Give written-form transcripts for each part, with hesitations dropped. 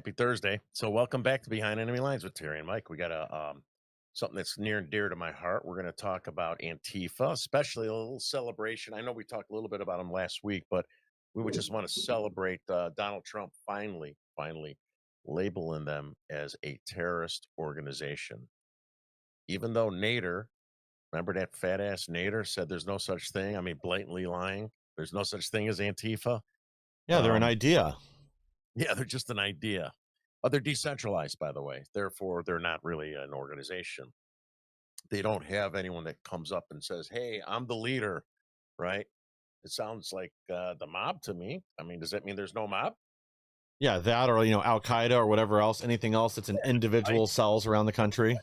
Happy Thursday. So welcome back to Behind Enemy Lines with Terry and Mike. We got a something that's near and dear to my heart. We're going to talk about Antifa, especially a little celebration. I know we talked a little bit about them last week, but we would just want to celebrate Donald Trump finally labeling them as a terrorist organization. Even though Nader, remember that fat ass Nader said there's no such thing. I mean, blatantly lying. There's no such thing as Antifa. Yeah, they're an Um, idea. Yeah, they're just an idea. They're decentralized, by the way. Therefore, they're not really an organization. They don't have anyone that comes up and says, "Hey, I'm the leader," right? It sounds like the mob to me. I mean, does that mean there's no mob? Yeah, that or Al Qaeda or whatever else, anything else that's in Right, individual cells around the country.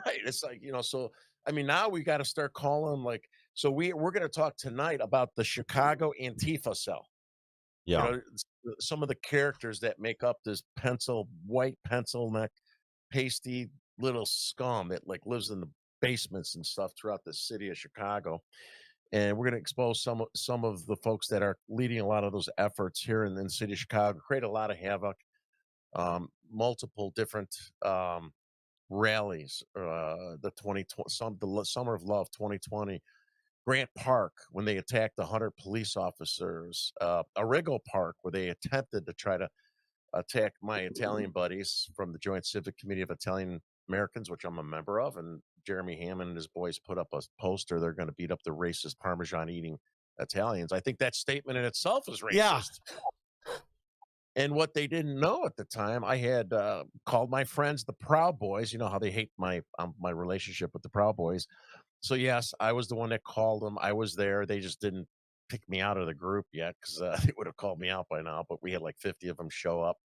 right. It's like so. I mean, now we got to start calling them like. So we're going to talk tonight about the Chicago Antifa cell. You Yeah. know, some of the characters that make up this white pencil neck pasty little scum that like lives in the basements and stuff throughout the city of Chicago. And we're going to expose some of the folks that are leading a lot of those efforts here in the city of Chicago, create a lot of havoc, multiple different rallies. The 2020, Summer of Love 2020, Grant Park when they attacked 100 police officers, Arrigo Park where they attempted to try to attack my Italian buddies from the Joint Civic Committee of Italian Americans, which I'm a member of, and Jeremy Hammond and his boys put up a poster. They're going to beat up the racist Parmesan eating Italians. I think that statement in itself is Yeah. racist. And what they didn't know at the time, I had called my friends the Proud Boys. You know how they hate my relationship with the Proud Boys. So yes, I was the one that called them. I was there. They just didn't pick me out of the group yet because they would have called me out by now. But we had like 50 of them show up.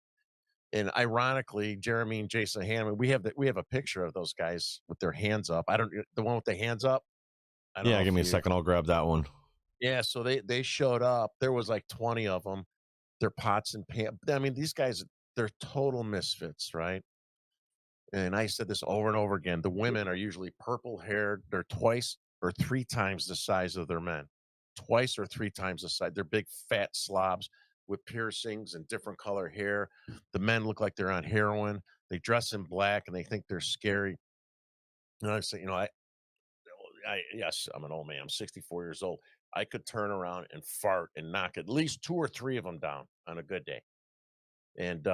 And ironically, Jeremy and Jason Hammond, we have a picture of those guys with their hands up. I don't the one with the hands up. I don't Yeah, know give if me a you second. I'll grab that one. yeah, so they showed up. There was like 20 of them. They're pots and pans. I mean, these guys, they're total misfits, right? And I said this over and over again. The women are usually purple haired. They're twice or three times the size of their men. Twice or three times the size. They're big fat slobs with piercings and different color hair. The men look like they're on heroin. They dress in black and they think they're scary. And I say, yes, I'm an old man. I'm 64 years old. I could turn around and fart and knock at least two or three of them down on a good day. And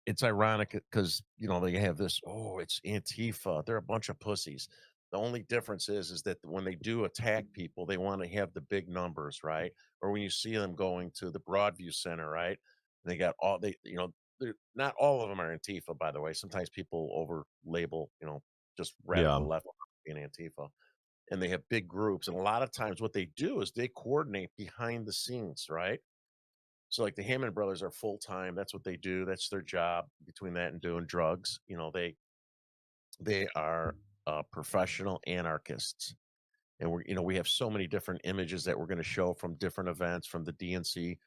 it's ironic because they have this, oh, it's Antifa. They're a bunch of pussies. The only difference is that when they do attack people, they want to have the big numbers, right? Or when you see them going to the Broadview Center, right? They got all they're not all of them are Antifa, by the way. Sometimes people over label, just Yeah. radical left in Antifa. And they have big groups. And a lot of times what they do is they coordinate behind the scenes, right? So like the Hammond brothers are full time. That's what they do. That's their job. Between that and doing drugs, they are professional anarchists. And we have so many different images that we're going to show from different events, from the DNC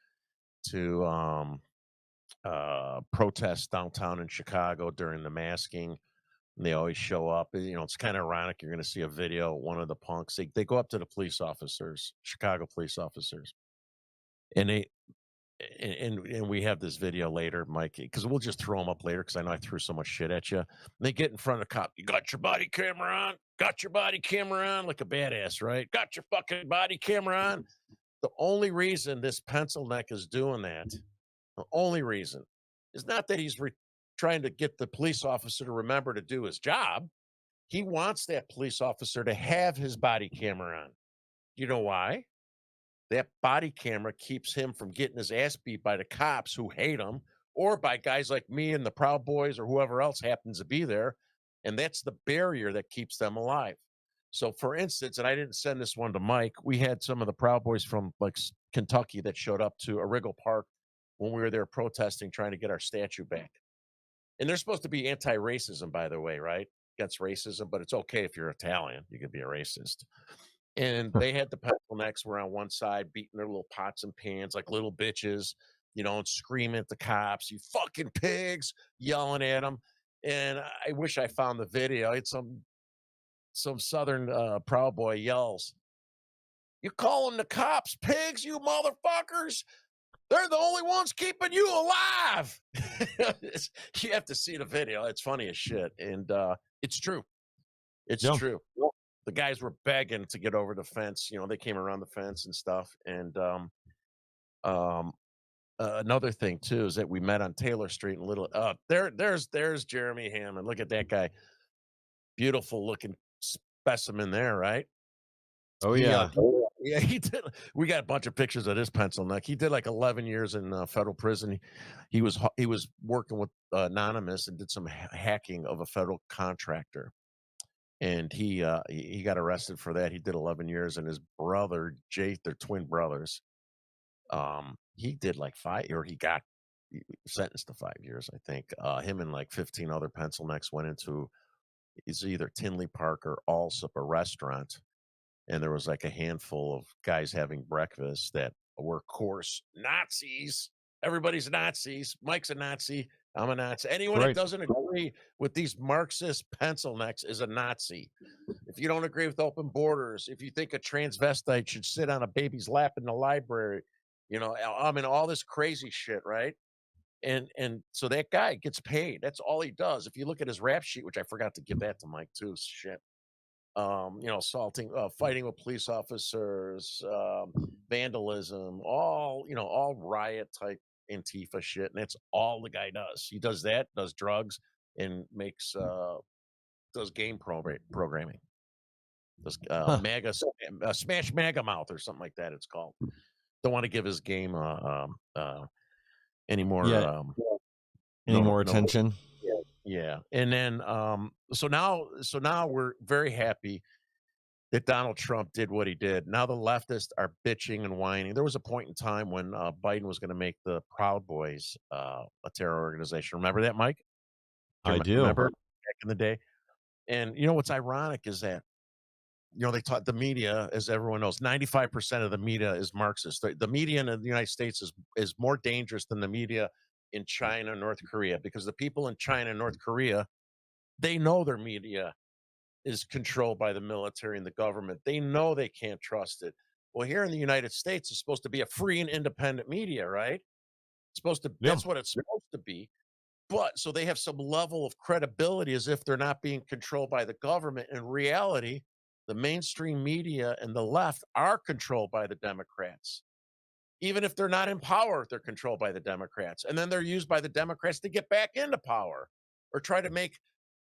to protests downtown in Chicago during the masking. And they always show up. It's kind of ironic. You're going to see a video. One of the punks, they go up to the police officers, Chicago police officers, and and we have this video later, Mike, because we'll just throw them up later because I know I threw so much shit at you. They get in front of the cop. You got your body camera on? Got your body camera on? Like a badass, right? Got your fucking body camera on? The only reason this pencil neck is doing that, the only reason, is not that he's trying to get the police officer to remember to do his job. He wants that police officer to have his body camera on. You know why? That body camera keeps him from getting his ass beat by the cops who hate him or by guys like me and the Proud Boys or whoever else happens to be there. And that's the barrier that keeps them alive. So, for instance, and I didn't send this one to Mike, we had some of the Proud Boys from like Kentucky that showed up to Arrigo Park when we were there protesting, trying to get our statue back. And they're supposed to be anti racism, by the way, right? Against racism, but it's okay if you're Italian, you could be a racist. And they had the pencil necks were on one side beating their little pots and pans like little bitches, and screaming at the cops, "You fucking pigs," yelling at them. And I wish I found the video. It's some Southern Proud Boy yells, "You calling the cops pigs, you motherfuckers?" They're the only ones keeping you alive. You have to see the video. It's funny as shit, and it's true. It's Yeah. true. The guys were begging to get over the fence. You know, they came around the fence and stuff. And um, another thing too is that we met on Taylor Street in Little. There's Jeremy Hammond. Look at that guy, beautiful looking specimen there, right? Oh He yeah. yeah, he did. We got a bunch of pictures of this pencil neck. He did like 11 years in federal prison. He was working with Anonymous and did some hacking of a federal contractor, and he got arrested for that. He did 11 years, and his brother Jake, they're twin brothers. He did like he got sentenced to 5 years, I think. Him and like 15 other pencil necks went into it's either Tinley Park or Allsup, a restaurant, and there was like a handful of guys having breakfast that were, of course, Nazis. Everybody's Nazis. Mike's a Nazi. I'm a Nazi. Anyone that Right. doesn't agree with these Marxist pencil necks is a Nazi. If you don't agree with open borders, if you think a transvestite should sit on a baby's lap in the library, you know, I mean, all this crazy shit, right? And so that guy gets paid. That's all he does. If you look at his rap sheet, which I forgot to give that to Mike too, shit. You know, assaulting, fighting with police officers, vandalism, all, you know, all riot type Antifa shit. And that's all the guy does. He does that, does drugs, and makes, does programming, does Huh. Smash MAGA Mouth or something like that. It's called. Don't want to give his game any more, Yeah. Any more no, attention? yeah. And then, so now we're very happy that Donald Trump did what he did. Now the leftists are bitching and whining. There was a point in time when Biden was going to make the Proud Boys a terror organization. Remember that, Mike? Do I you do. remember back in the day? And you know what's ironic is that you know they taught the media, as everyone knows, 95% of the media is Marxist. The media in the United States is more dangerous than the media in China, North Korea, because the people in China and North Korea they know their media is controlled by the military and the government. They know they can't trust it. Well, here in the United States, it's supposed to be a free and independent media, right? It's supposed to Yeah. that's what it's supposed to be. But so they have some level of credibility as if they're not being controlled by the government. In reality, the mainstream media and the left are controlled by the Democrats. Even if they're not in power, they're controlled by the Democrats. And then they're used by the Democrats to get back into power or try to make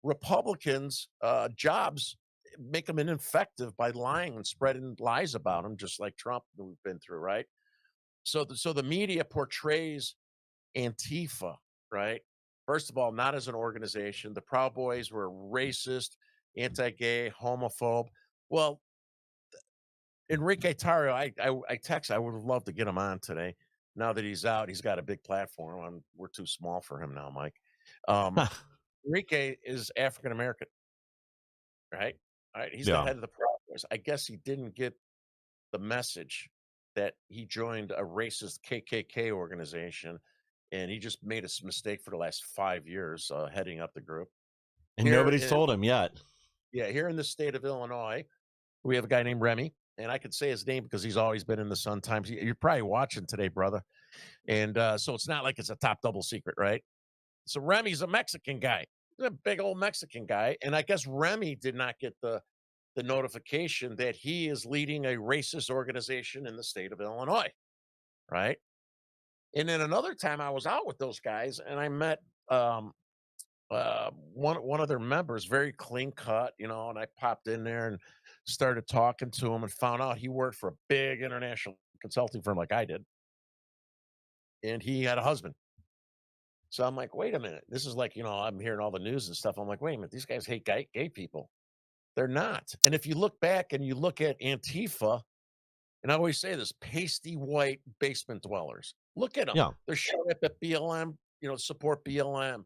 Republicans jobs, make them ineffective by lying and spreading lies about them, just like Trump that we've been through, right? So the media portrays Antifa, right? First of all, not as an organization. The Proud Boys were racist, anti-gay, homophobe. Well, Enrique Tarrio, I text. I would have loved to get him on today. Now that he's out, he's got a big platform. We're too small for him now, Mike. Um, Enrique is African American, right? All right, he's the Yeah. head of the Proud Boys. I guess he didn't get the message that he joined a racist KKK organization, and he just made a mistake for the last 5 years heading up the group. And Here, nobody's told him yet. yeah, here in the state of Illinois, we have a guy named Remy, and I could say his name because he's always been in the Sun Times. You're probably watching today, brother, and so it's not like it's a top double secret, right? So Remy's a Mexican guy. He's a big old Mexican guy, and I guess Remy did not get the notification that he is leading a racist organization in the state of Illinois, right? And then another time I was out with those guys, and I met one of their members, very clean cut, you know, and I popped in there and started talking to him and found out he worked for a big international consulting firm like I did, and he had a husband. So I'm like, wait a minute. This is like, you know, I'm hearing all the news and stuff. I'm like, wait a minute, these guys hate gay people. They're not. And if you look back and you look at Antifa, and I always say this, pasty white basement dwellers. Look at them. Yeah. They're showing up at BLM, you know, support BLM.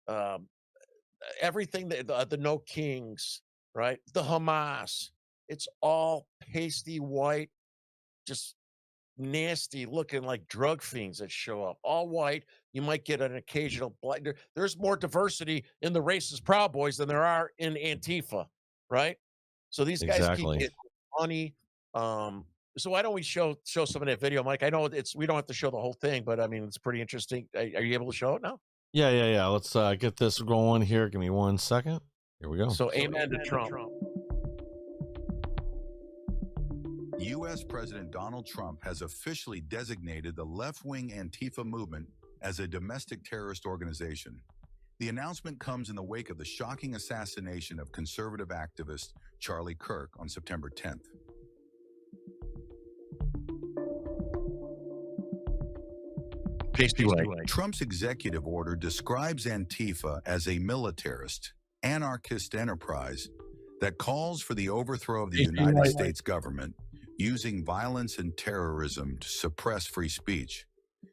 Um, everything that the No Kings, right? The Hamas. It's all pasty white, just nasty looking like drug fiends that show up. All white. You might get an occasional black. There's more diversity in the racist Proud Boys than there are in Antifa, right? So these guys keep Exactly. getting money. So why don't we show some of that video, Mike? I know it's we don't have to show the whole thing, but I mean it's pretty interesting. Are you able to show it now? Yeah, yeah, yeah. Let's get this going here. Give me 1 second. Here we go. So amen to Trump. U.S. President Donald Trump has officially designated the left-wing Antifa movement as a domestic terrorist organization. The announcement comes in the wake of the shocking assassination of conservative activist Charlie Kirk on September 10th. Pasty White. Trump's executive order describes Antifa as a militarist, anarchist enterprise that calls for the overthrow of the United States government using violence and terrorism to suppress free speech.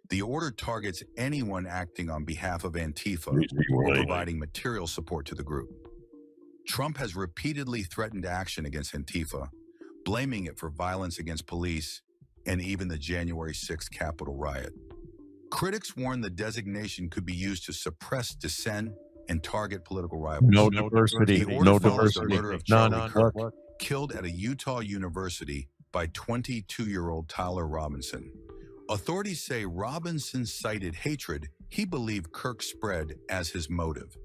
The order targets anyone acting on behalf of Antifa or providing material support to the group. Trump has repeatedly threatened action against Antifa, blaming it for violence against police and even the January 6th Capitol riot. Critics warn the designation could be used to suppress dissent and target political rivals. No diversity. The order No follows the diversity. murder of None. Charlie Kirk, killed at a Utah university by 22-year-old Tyler Robinson. Authorities say Robinson cited hatred he believed Kirk spread as his motive.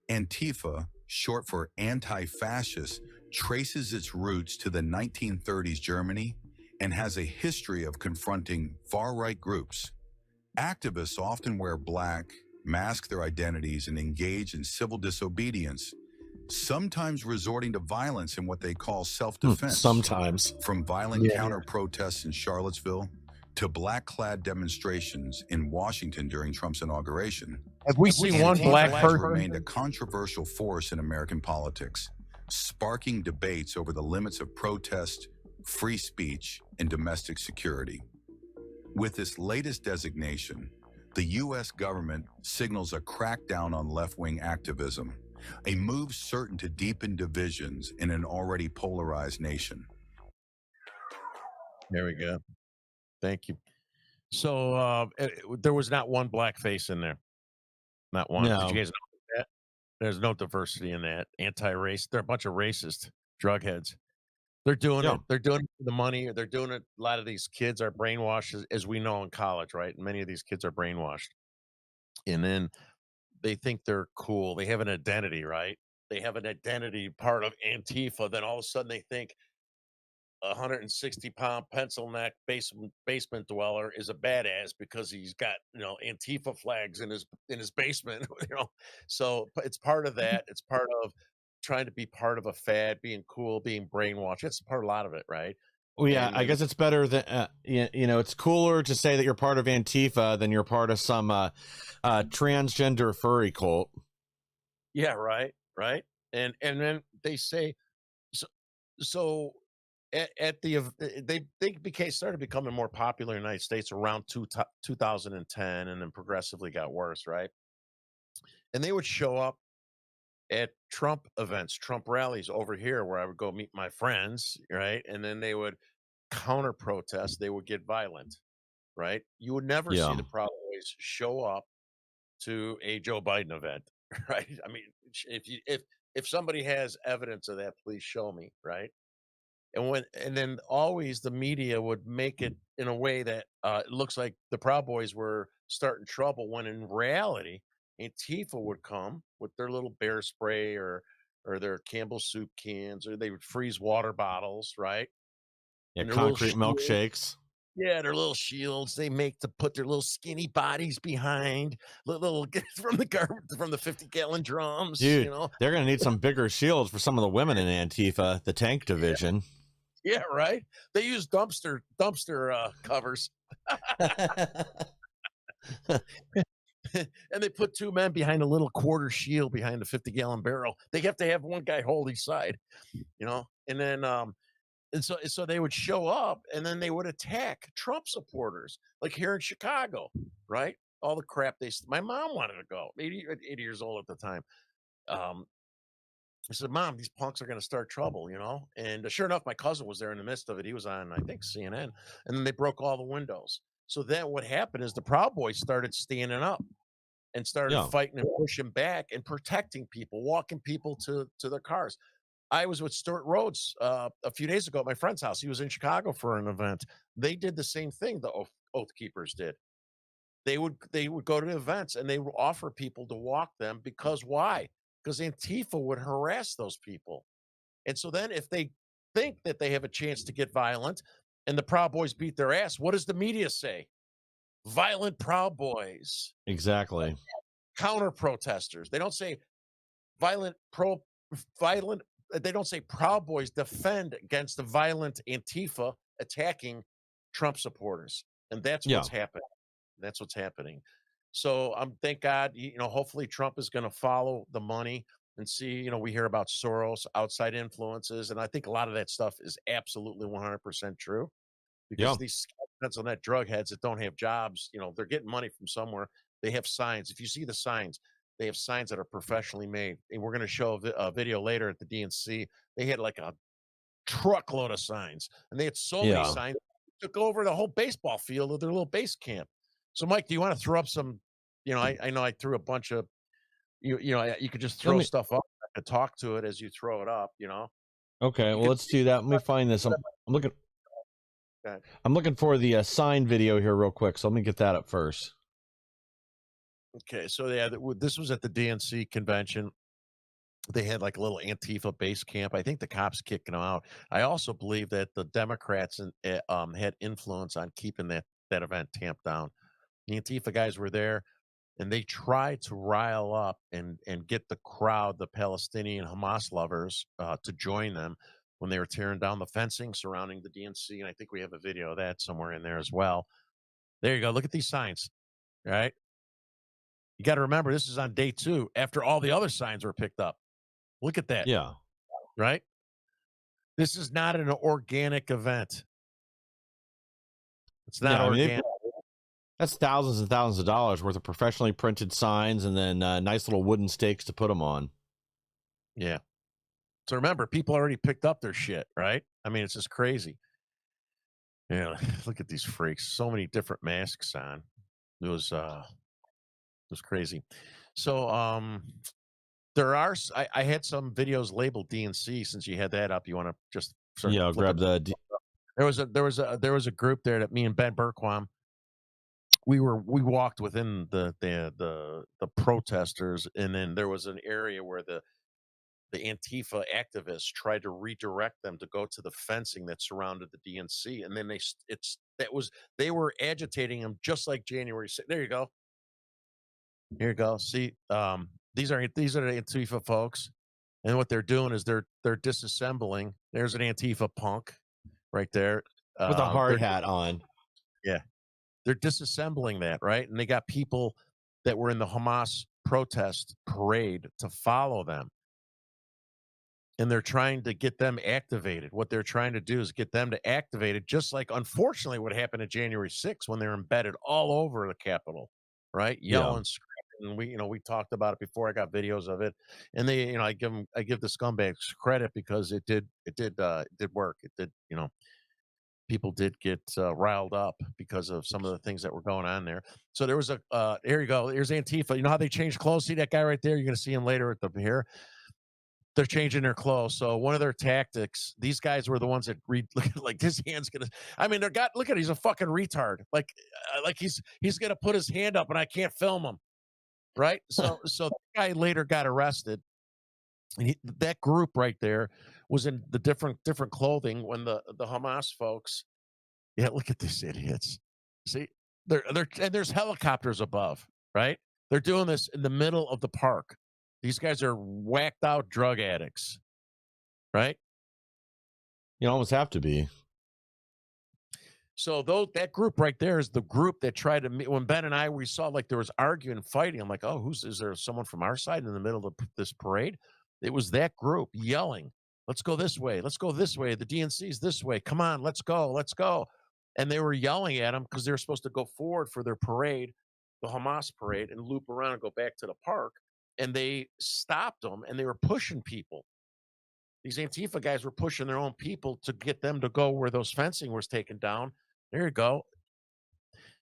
Antifa, short for anti-fascist, traces its roots to the 1930s Germany and has a history of confronting far-right groups. Activists often wear black, mask their identities, and engage in civil disobedience, sometimes resorting to violence in what they call self-defense. Sometimes. From violent counter-protests in Charlottesville to black-clad demonstrations in Washington during Trump's inauguration. Have we seen one black Antifa has person? remained a controversial force in American politics, sparking debates over the limits of protest, free speech, and domestic security. With this latest designation, the U.S. government signals a crackdown on left-wing activism, a move certain to deepen divisions in an already polarized nation. There we go. Thank you. So there was not one black face in there. Not one. Did No. you guys know that? There's no diversity in that. Anti-race. They're a bunch of racist drug heads. They're doing Yeah. it. They're doing it for the money. They're doing it. A lot of these kids are brainwashed, as we know in college, right? Many of these kids are brainwashed. And then they think they're cool. They have an identity, right? They have an identity part of Antifa. Then all of a sudden they think a 160-pound pencil neck basement dweller is a badass because he's got Antifa flags in his basement. So it's part of that. It's part of trying to be part of a fad, being cool, being brainwashed. It's part of a lot of it, right? Well, yeah, And I then guess it's better than it's cooler to say that you're part of Antifa than you're part of some transgender furry cult. yeah, right, right. And then they say so. So at the they became started becoming more popular in the United States around 2010, and then progressively got worse, right? And they would show up at Trump events, Trump rallies over here where I would go meet my friends, right? And then they would counter protest, they would get violent, right? You would never see Yeah. the Proud Boys show up to a Joe Biden event, right? I mean, if somebody has evidence of that, please show me, right? And then always the media would make it in a way that it looks like the Proud Boys were starting trouble when in reality Antifa would come with their little bear spray or their Campbell soup cans, or they would freeze water bottles, right? Yeah, And their little concrete shield, milkshakes. yeah, their little shields they make to put their little skinny bodies behind, little from the 50-gallon drums, Dude, they're going to need some bigger shields for some of the women in Antifa, the tank division. Yeah, right. They use dumpster covers. And they put two men behind a little quarter shield behind the 50-gallon barrel. They have to have one guy hold each side, and then and so they would show up and then they would attack Trump supporters, like here in Chicago, right? All the crap my mom wanted to go, 80 years old at the time. I said, "Mom, these punks are going to start trouble, And sure enough, my cousin was there in the midst of it. He was on, I think, CNN, and then they broke all the windows. So then what happened is the Proud Boys started standing up and started Yeah. fighting and pushing back and protecting people, walking people to their cars. I was with Stuart Rhodes a few days ago at my friend's house. He was in Chicago for an event. They did the same thing. The Oath Keepers did. They would go to events and they would offer people to walk them because why? Because Antifa would harass those people. And so then if they think that they have a chance to get violent and the Proud Boys beat their ass, what does the media say? Violent Proud Boys, Exactly. counter protesters. They don't say violent pro violent they don't say Proud Boys defend against the violent Antifa attacking Trump supporters. And that's Yeah. what's happening. That's what's happening. So thank God, hopefully Trump is going to follow the money and see, we hear about Soros, outside influences, and I think a lot of that stuff is absolutely 100% true Yeah. because these pencil net drug heads that don't have jobs, they're getting money from somewhere. They have signs. If you see the signs, they have signs that are professionally made. And we're going to show a video later at the DNC. They had like a truckload of signs, and they had so many Yeah. signs, took over the whole baseball field of their little base camp. So, Mike, do you want to throw up some? I know I threw a bunch of you could just Let throw me. stuff up and talk to it as you throw it up. Okay. You Well, could. let's do that. Let me find this. I'm looking. Okay. I'm looking for the sign video here real quick. So let me get that up first. Okay, so yeah, this was at the DNC convention. They had like a little Antifa base camp. I think the cops kicking them out. I also believe that the Democrats had influence on keeping that event tamped down. The Antifa guys were there, and they tried to rile up and get the crowd, the Palestinian Hamas lovers, to join them when they were tearing down the fencing surrounding the DNC. And I think we have a video of that somewhere in there as well. There you go. Look at these signs. All right. You got to remember, this is on day 2 after all the other signs were picked up. Look at that. Yeah. Right. This is not an organic event. It's not Yeah. I mean, organic. that's thousands and thousands of dollars worth of professionally printed signs and then nice little wooden stakes to put them on. Yeah. So remember, people already picked up their shit, right? I mean, it's just crazy. Yeah, look at these freaks. So many different masks on. It was crazy. So I had some videos labeled DNC since you had that up. You want to just sort of Yeah. I'll flip grab it? the. There was a group there that me and Ben Berquam we walked within the protesters, and then there was an area where the Antifa activists tried to redirect them to go to the fencing that surrounded the DNC, and then they were agitating them just like January 6th. There you go. Here you go. See, these are the Antifa folks, and what they're doing is they're disassembling. There's an Antifa punk right there. With a hard They're hat on. Yeah, they're disassembling that, right? And they got people that were in the Hamas protest parade to follow them. And they're trying to get them activated. What they're trying to do is get them to activate it, just like unfortunately what happened at January 6th when they're embedded all over the Capitol, right? Yeah. Yelling, screaming. We talked about it before. I got videos of it, and I give the scumbags credit because it did work. It did, people did get riled up because of some of the things that were going on there. So there was here you go. Here's Antifa. You know how they change clothes? See that guy right there? You're going to see him later at the here. They're changing their clothes. So one of their tactics, these guys were the ones that like his hand's gonna. I mean, look at he's a fucking retard. Like he's gonna put his hand up and I can't film him, right? So the guy later got arrested. And that group right there was in the different clothing when the Hamas folks. Yeah, look at these idiots. See, and there's helicopters above, right? They're doing this in the middle of the park. These guys are whacked out drug addicts, right? You almost have to be. So that group right there is the group that tried to meet. When Ben and we saw like there was arguing and fighting. I'm like, oh, is there someone from our side in the middle of this parade? It was that group yelling, let's go this way. Let's go this way. The DNC's this way. Come on, let's go. Let's go. And they were yelling at them because they were supposed to go forward for their parade, the Hamas parade, and loop around and go back to the park. And they stopped them and they were pushing people. These Antifa guys were pushing their own people to get them to go where those fencing was taken down. There you go.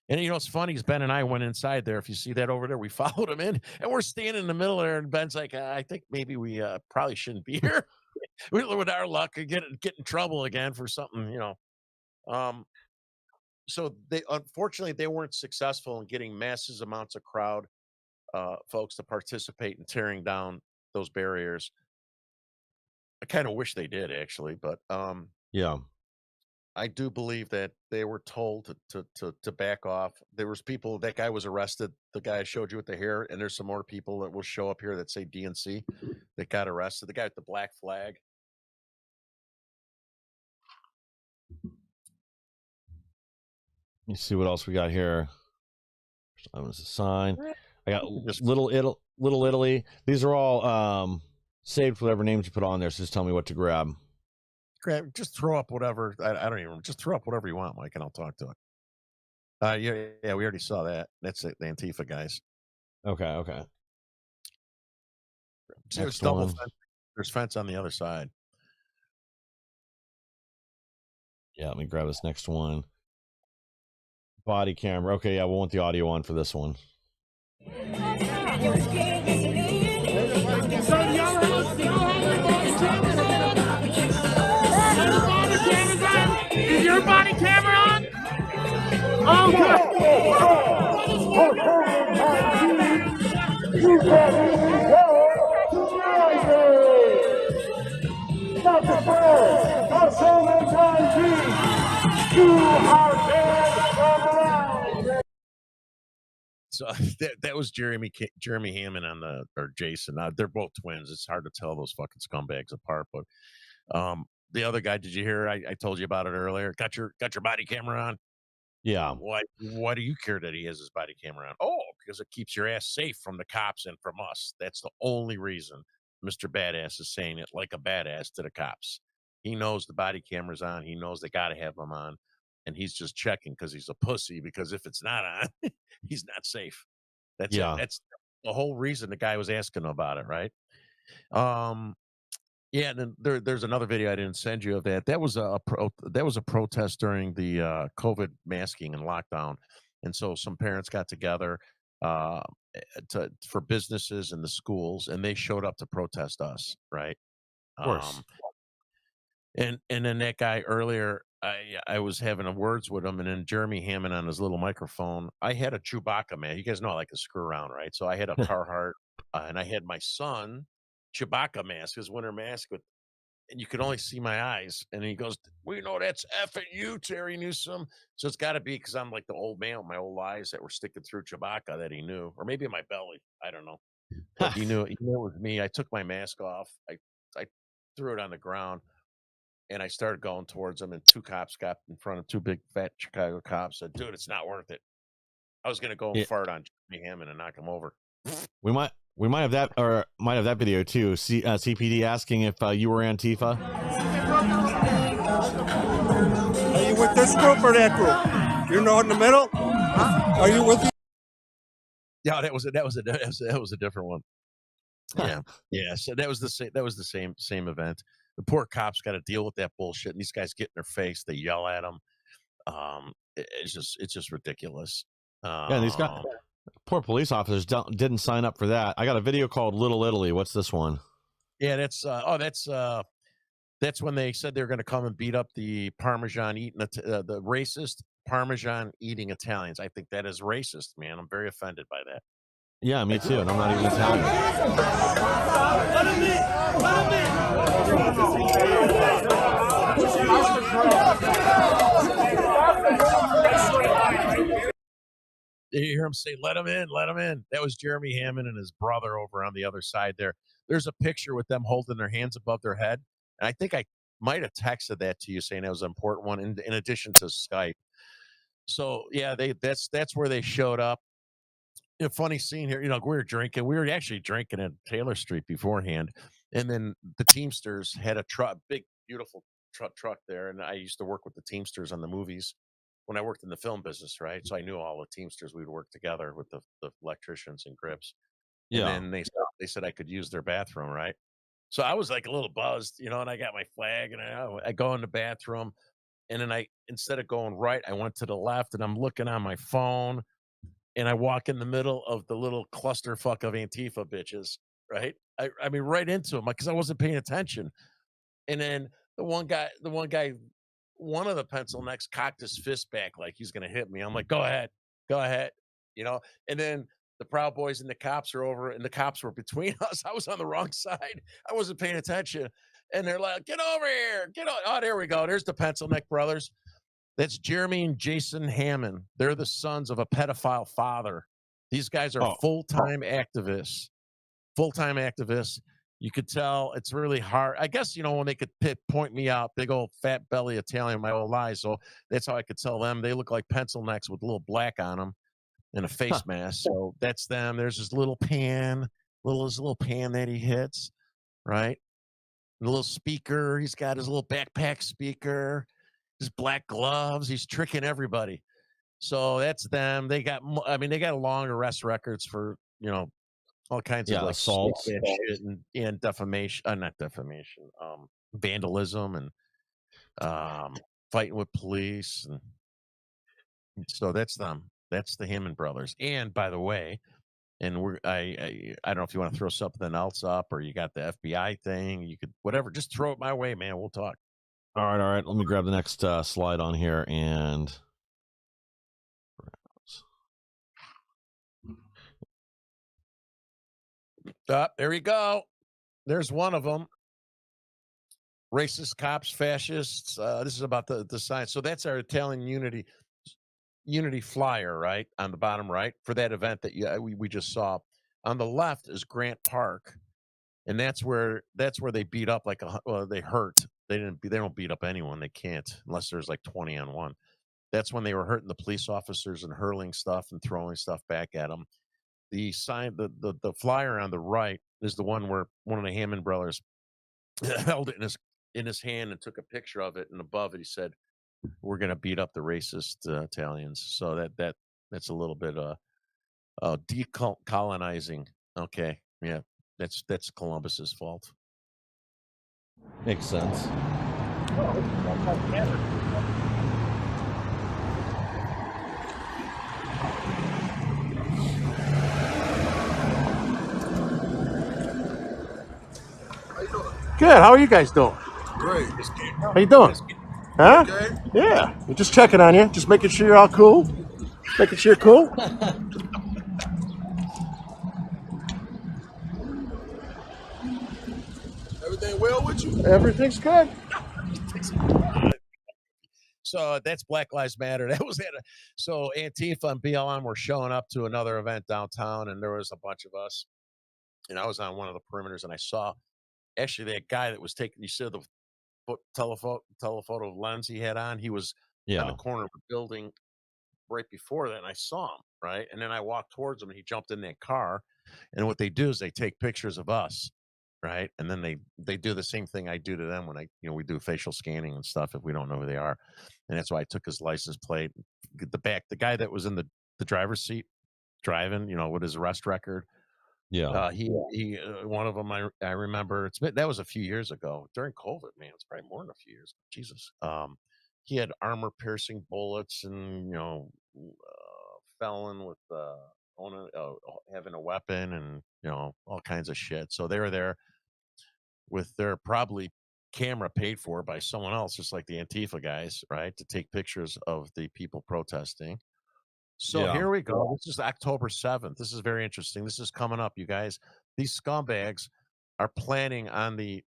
And it's funny is Ben and I went inside there. If you see that over there, we followed him in and we're standing in the middle there. And Ben's like, I think maybe we probably shouldn't be here. with our luck, could get in trouble again for something, Um, so they unfortunately they weren't successful in getting massive amounts of crowd folks to participate in tearing down those barriers. I kind of wish they did actually, but Yeah. I do believe that they were told to back off. There was people. That guy was arrested. The guy I showed you with the hair, and there's some more people that will show up here that say DNC that got arrested. The guy with the black flag. Let me see what else we got here. That was a sign. I got Just Little Italy. These are all saved for whatever names you put on there. So just tell me what to grab. grab, just throw up whatever. I don't even just throw up whatever you want, Mike, and I'll talk to it. Yeah, yeah, we already saw that. That's it, the Antifa guys. Okay. So it's Next double one. fence. There's fence on the other side. Yeah, let me grab this next one. Body camera. Okay, yeah, we'll want the audio on for this one. Is your body camera on? Oh, You can't even go to Not the bird of COVID-19. You are dead from around. So that was Jeremy Hammond on or Jason. They're both twins. It's hard to tell those fucking scumbags apart. But the other guy, did you hear? I told you about it earlier. Got your body camera on. Yeah. Why do you care that he has his body camera on? Oh, because it keeps your ass safe from the cops and from us. That's the only reason Mr. Badass is saying it like a badass to the cops. He knows the body camera's on. He knows they got to have them on. And he's just checking because he's a pussy, because if it's not on, he's not safe. That's it. Yeah. That's the whole reason the guy was asking about it, right? Yeah, and then there's another video I didn't send you of that. That was a protest during the COVID masking and lockdown, and so some parents got together uh, for businesses and the schools, and they showed up to protest us, right? Of course. And then that guy earlier, I was having a words with him, and then Jeremy Hammond on his little microphone. I had a Chewbacca, man. You guys know I like to screw around, right? So I had a Carhartt, and I had my son Chewbacca mask, his winter mask, and you could only see my eyes. And he goes, "We know that's effing you, Terry Newsom." So it's got to be because I'm like the old man with my old eyes that were sticking through Chewbacca that he knew, or maybe in my belly. I don't know, but he knew. He knew it was me. I took my mask off. I threw it on the ground. And I started going towards him, and two cops got in front of two big fat Chicago cops. Said, "Dude, it's not worth it." I was gonna go and fart on Jimmy Hammond and knock him over. We might have that, or might have that video too. CPD asking if you were Antifa. Are you with this group or that group? You're not in the middle. Are you with? Yeah, that was a different one. Yeah. So that was the same event. The poor cops got to deal with that bullshit, and these guys get in their face. They yell at them. It's just ridiculous. Yeah, and these guys, poor police officers didn't sign up for that. I got a video called Little Italy. What's this one? Yeah, that's when they said they were going to come and beat up the Parmesan eating the racist Parmesan eating Italians. I think that is racist, man. I'm very offended by that. Yeah, me too, and I'm not even Italian. You hear him say, "Let him in, let him in." That was Jeremy Hammond and his brother over on the other side there. There's a picture with them holding their hands above their head. And I think I might have texted that to you saying that was an important one in addition to Skype. So yeah, that's where they showed up. A funny scene here. We were drinking. We were actually drinking at Taylor Street beforehand, and then the Teamsters had a big, beautiful truck there. And I used to work with the Teamsters on the movies when I worked in the film business, right? So I knew all the Teamsters. We'd work together with the electricians and grips. Yeah. And then they said I could use their bathroom, right? So I was like a little buzzed, and I got my flag, and I go in the bathroom, and then instead of going right, I went to the left, and I'm looking on my phone. And I walk in the middle of the little clusterfuck of Antifa bitches, right? I mean, right into them because I wasn't paying attention. And then one of the pencil necks cocked his fist back like he's gonna hit me. I'm like, go ahead, you know. And then the Proud Boys and the cops are over, and the cops were between us. I was on the wrong side. I wasn't paying attention. And they're like, get over here, get on. Oh, there we go. There's the pencil neck brothers. That's Jeremy and Jason Hammond. They're the sons of a pedophile father. These guys are full-time activists. Full-time activists. You could tell it's really hard. I guess, when they could point me out, big old fat belly Italian, my old eyes. So that's how I could tell them. They look like pencil necks with a little black on them and a face mask. So that's them. There's his little pan, his little pan that he hits, right? The little speaker. He's got his little backpack speaker, his black gloves. He's tricking everybody. So that's them. They got long arrest records for, all kinds of like assaults shit and defamation, not defamation, vandalism and fighting with police. And so that's them. That's the Hammond brothers. And by the way, and I don't know if you want to throw something else up or you got the FBI thing, you could, whatever, just throw it my way, man. We'll talk. All right. Let me grab the next slide on here and. There we go. There's one of them. Racist cops, fascists. This is about the sign. So that's our Italian unity flyer, right, on the bottom right for that event that we just saw. On the left is Grant Park, and that's where they beat up they hurt. They don't beat up anyone. They can't unless there's like 20 on one. That's when they were hurting the police officers and hurling stuff and throwing stuff back at them. The sign, the flyer on the right is the one where one of the Hammond brothers held it in his hand and took a picture of it, and above it he said, "We're going to beat up the racist Italians." So that's a little bit decolonizing. Okay, yeah, that's Columbus's fault. Makes sense. Good. How are you guys doing? Great. How you doing? Huh? Okay. Yeah. We're just checking on you. Just making sure you're all cool. Making sure you're cool. Everything well with you? Everything's good. So that's Black Lives Matter. That was it. So Antifa and BLM were showing up to another event downtown, and there was a bunch of us. And I was on one of the perimeters, and I saw actually that guy that was taking. You said the telephoto lens he had on. He was on the corner of the building right before that, and I saw him, right? And then I walked towards him, and he jumped in that car. And what they do is they take pictures of us, right? And then they do the same thing I do to them when we do facial scanning and stuff if we don't know who they are. And that's why I took his license plate, the guy that was in the driver's seat driving, with his arrest record. Yeah. He one of them I remember. That was a few years ago during COVID, man. It's probably more than a few years. Jesus. He had armor piercing bullets and felon with having a weapon and all kinds of shit. So they were there with their probably camera paid for by someone else, just like the Antifa guys, right, to take pictures of the people protesting. So here we go. This is October 7th. This is very interesting. This is coming up, you guys. These scumbags are planning on the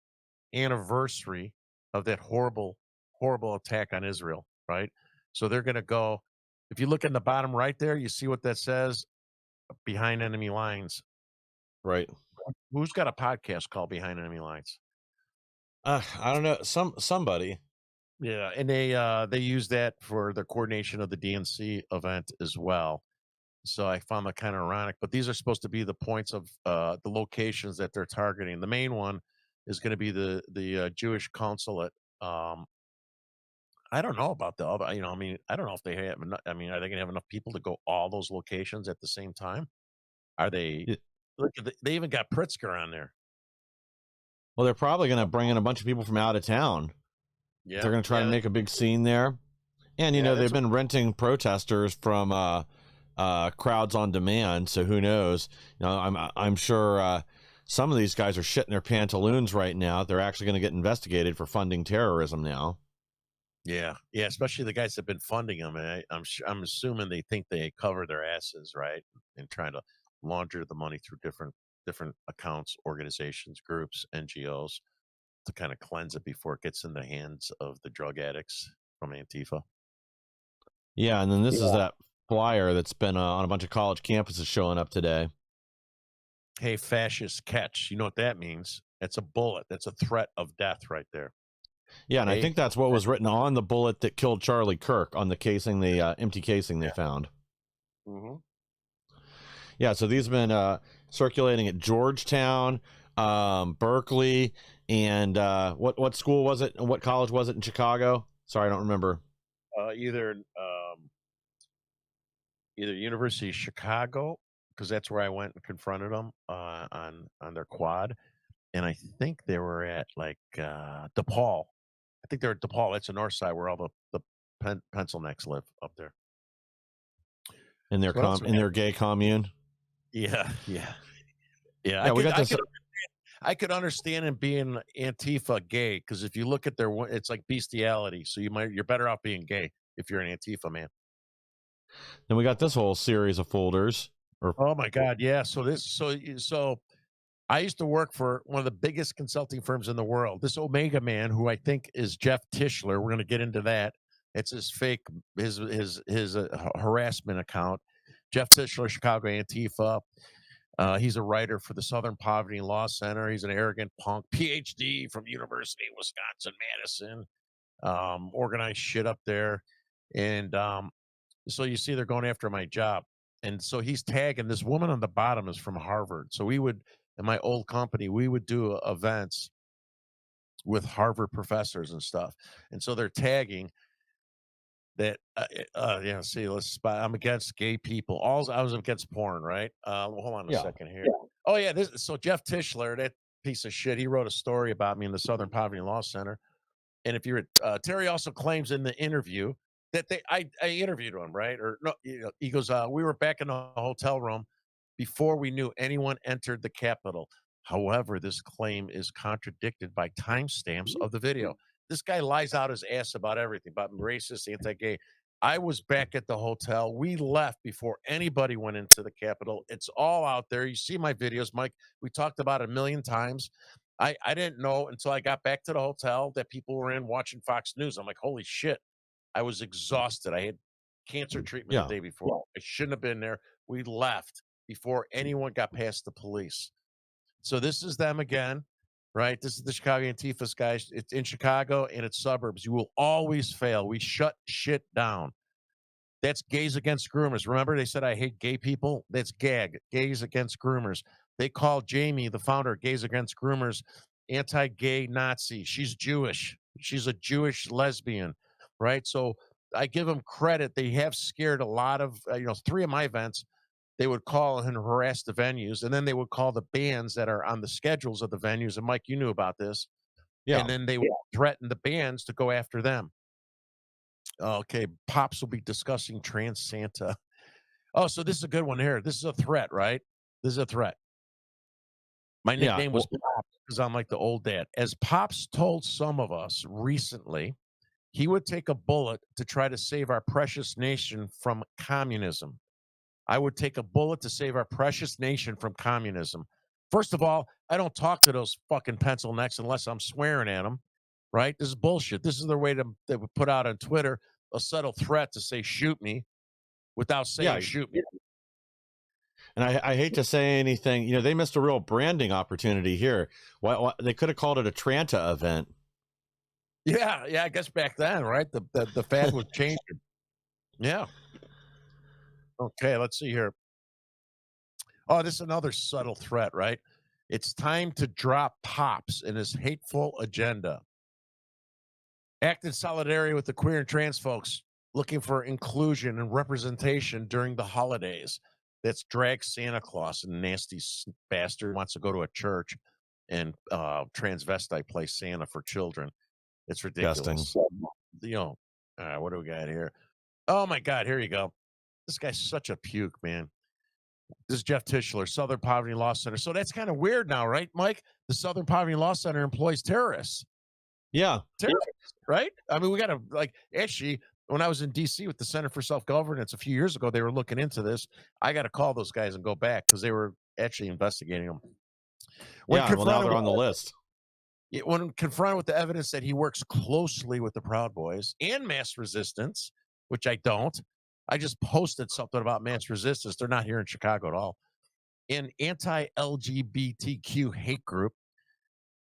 anniversary of that horrible, horrible attack on Israel, right? So they're going to go. If you look in the bottom right there, you see what that says, Behind Enemy Lines. Right. Who's got a podcast called Behind Enemy Lines? I don't know. Somebody. Yeah, and they use that for the coordination of the DNC event as well. So I found that kind of ironic. But these are supposed to be the points of the locations that they're targeting. The main one is going to be the Jewish consulate. I don't know about the other. I don't know if they have. Are they going to have enough people to go all those locations at the same time? Are they? Look, they even got Pritzker on there. Well, they're probably going to bring in a bunch of people from out of town. Yeah, they're going to try to make a big scene there. And, they've been renting protesters from Crowds on Demand. So who knows? I'm sure some of these guys are shitting their pantaloons right now. They're actually going to get investigated for funding terrorism now. Yeah, especially the guys that have been funding them, and I'm assuming they think they cover their asses, right, and trying to launder the money through different accounts, organizations, groups, NGOs to kind of cleanse it before it gets in the hands of the drug addicts from Antifa. Yeah, and then this is that flyer that's been on a bunch of college campuses showing up today. Hey, fascist, catch! You know what that means? That's a bullet. That's a threat of death right there. Yeah, and Hey, I think that's what was written on the bullet that killed Charlie Kirk, on the casing, the empty casing they found. Mm-hmm. Yeah, so these have been circulating at Georgetown, Berkeley, and what school was it? And what college was it in Chicago? Sorry, I don't remember. Either University of Chicago, because that's where I went and confronted them on their quad, and I think they were at like DePaul. I think they're at DePaul. That's the north side where all the pencil necks live up there. In their in their gay commune. Yeah. I could understand him being Antifa gay, because if you look at it's like bestiality. So you're better off being gay if you're an Antifa man. Then we got this whole series of folders. Oh my God, yeah. So I used to work for one of the biggest consulting firms in the world. This Omega man, who I think is Jeff Tischler, we're going to get into that. It's his fake his harassment account. Jeff Tischler, Chicago Antifa. He's a writer for the Southern Poverty and Law Center. He's an arrogant punk, PhD from University of Wisconsin-Madison. Organized shit up there, and so you see they're going after my job, and so he's tagging this woman on the bottom is from Harvard. So we would, in my old company, we would do events with Harvard professors and stuff, and so they're tagging that. See, let's spot. I'm against gay people. I was against porn, right? Hold on a second here. Oh yeah, so Jeff Tischler, that piece of shit, he wrote a story about me in the Southern Poverty and Law Center. And if you're Terry also claims in the interview that I interviewed him, right? Or no, he goes, we were back in the hotel room before we knew anyone entered the Capitol. However, this claim is contradicted by timestamps of the video. This guy lies out his ass about everything, about racist, anti-gay. I was back at the hotel. We left before anybody went into the Capitol. It's all out there. You see my videos, Mike. We talked about it a million times. I didn't know until I got back to the hotel that people were in watching Fox News. I'm like, holy shit. I was exhausted. I had cancer treatment the day before. I shouldn't have been there. We left before anyone got past the police. So this is them again, right? This is the Chicago Antifa guys. It's in Chicago and its suburbs. You will always fail. We shut shit down. That's gays against groomers. Remember, they said I hate gay people? That's gag. Gays against groomers. They called Jamie, the founder of Gays Against Groomers, anti-gay Nazi. She's Jewish. She's a Jewish lesbian, right? So I give them credit. They have scared a lot of, 3 of my events, they would call and harass the venues, and then they would call the bands that are on the schedules of the venues. And Mike, you knew about this. Yeah. And then they would threaten the bands to go after them. Okay, Pops will be discussing Trans Santa. Oh, so this is a good one here. This is a threat, right? This is a threat. My nickname was Pops because I'm like the old dad. As Pops told some of us recently, he would take a bullet to try to save our precious nation from communism. I would take a bullet to save our precious nation from communism. First of all, I don't talk to those fucking pencil necks unless I'm swearing at them, right? This is bullshit. This is their way they would put out on Twitter a subtle threat to say, shoot me, without saying, shoot me. And I hate to say anything, they missed a real branding opportunity here. Why they could have called it a Tranta event. Yeah, I guess back then, right? The fad was changing. Yeah. Okay, let's see here. Oh, this is another subtle threat, right? It's time to drop Pops and his hateful agenda. Act in solidarity with the queer and trans folks looking for inclusion and representation during the holidays. That's drag Santa Claus, and nasty bastard wants to go to a church and transvestite play Santa for children. It's ridiculous. All right, what do we got here? Oh my God, here you go. This guy's such a puke, man. This is Jeff Tischler, Southern Poverty Law Center. So that's kind of weird now, right, Mike? The Southern Poverty Law Center employs terrorists. Yeah. Terrorists, right? I mean, we got to, like, actually, when I was in D.C. with the Center for Self-Governance a few years ago, they were looking into this. I got to call those guys and go back because they were actually investigating them. When Yeah. Well, now they're confronted on the list. when confronted with the evidence that he works closely with the Proud Boys and mass resistance, which I don't, I just posted something about mass resistance. They're not here in Chicago at all. An anti-LGBTQ hate group.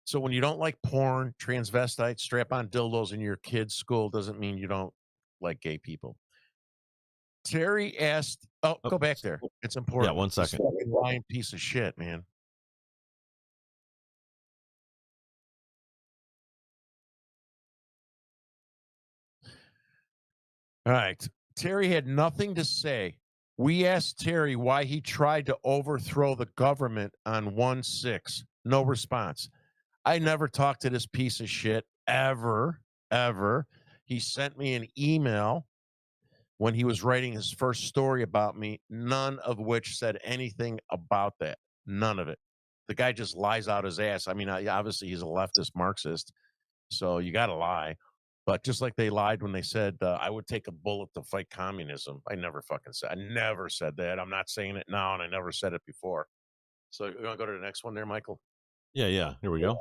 So when you don't like porn, transvestites, strap-on dildos in your kid's school doesn't mean you don't like gay people. Terry asked, Oh, go back there. It's important. Yeah, 1 This second. fucking lying piece of shit, man. All right. Terry had nothing to say. We asked Terry why he tried to overthrow the government on 1/6. No response. I never talked to this piece of shit ever, ever. He sent me an email when he was writing his first story about me, none of which said anything about that. None of it. The guy just lies out his ass. I mean, obviously he's a leftist Marxist, so you got to lie. But just like they lied when they said I would take a bullet to fight communism, I never fucking said. I never said that. I'm not saying it now, and I never said it before. So you want to go to the next one there, Michael? Yeah. Here we go.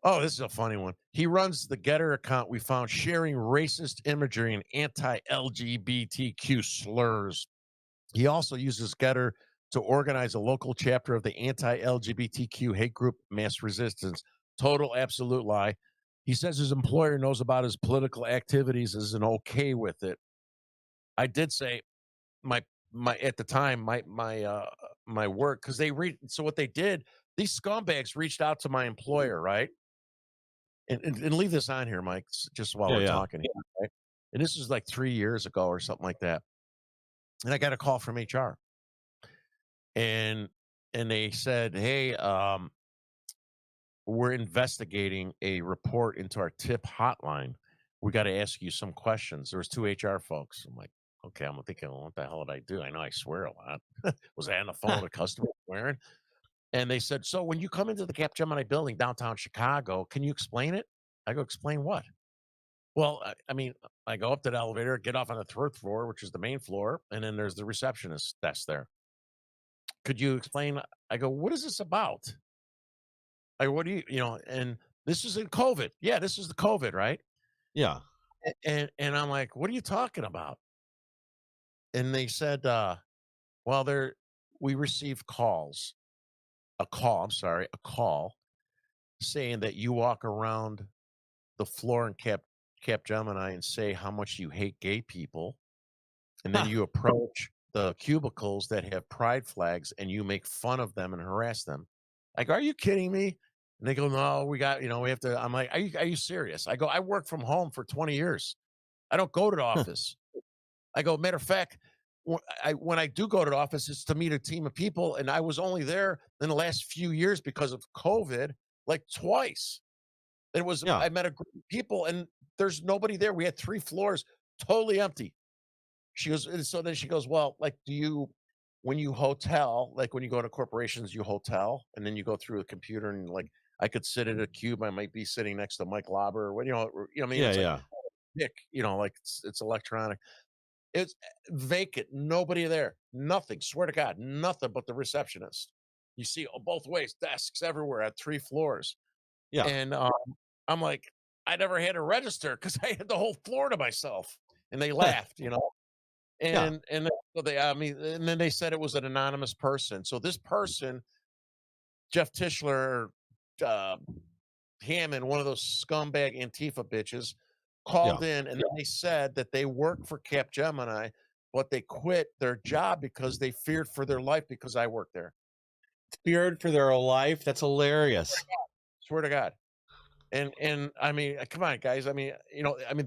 Oh, this is a funny one. He runs the Getter account we found sharing racist imagery and anti-LGBTQ slurs. He also uses Getter to organize a local chapter of the anti-LGBTQ hate group Mass Resistance. Total absolute lie. He says his employer knows about his political activities, isn't okay with it. I did say my at the time my work, because so what they did, these scumbags reached out to my employer, right? And leave this on here, Mike, just while we're talking here, right? And this is like 3 years ago or something like that. And I got a call from HR. And they said, "Hey, we're investigating a report into our tip hotline. We got to ask you some questions." There was 2 HR folks. I'm like, okay, I'm thinking, well, what the hell did I do? I know I swear a lot. Was I on the phone with a customer swearing? And they said, "So when you come into the Capgemini building downtown Chicago, can you explain it?" I go, "Explain what?" Well, I mean, I go up to the elevator, get off on the 3rd floor, which is the main floor, and then there's the receptionist desk there. "Could you explain?" I go, "What is this about?" I go, "What do and this is in COVID. Yeah, this is the COVID, right? Yeah. And I'm like, "What are you talking about?" And they said, well, we received a call saying that you walk around the floor in Capgemini and say how much you hate gay people, and then you approach the cubicles that have pride flags and you make fun of them and harass them. I go, "Are you kidding me?" And they go, "No, we have to." I'm like, Are you serious?" I go, "I work from home for 20 years. I don't go to the office." I go, "Matter of fact, when I do go to the office, it's to meet a team of people. And I was only there in the last few years because of COVID, like twice. Yeah. I met a group of people and there's nobody there. We had 3 floors totally empty." She goes, and so then she goes, "Well, like, when you hotel, like when you go to corporations, you hotel, and then you go through a computer and like, I could sit at a cube. I might be sitting next to Mike Lauber or what, what I mean? Yeah. It's like, Yeah. Nick, like it's electronic. It's vacant, nobody there, nothing. Swear to God, nothing but the receptionist. You see both ways, desks everywhere at 3 floors. Yeah. And I'm like, I never had to register because I had the whole floor to myself. And they laughed, Yeah. And and then they said it was an anonymous person. So this person, Jeff Tischler, uh, Hammond, one of those scumbag Antifa bitches, called in, and then they said that they work for Capgemini, but they quit their job because they feared for their life because I work there. Feared for their life. That's hilarious. Swear to God. And I mean, come on, guys. I mean,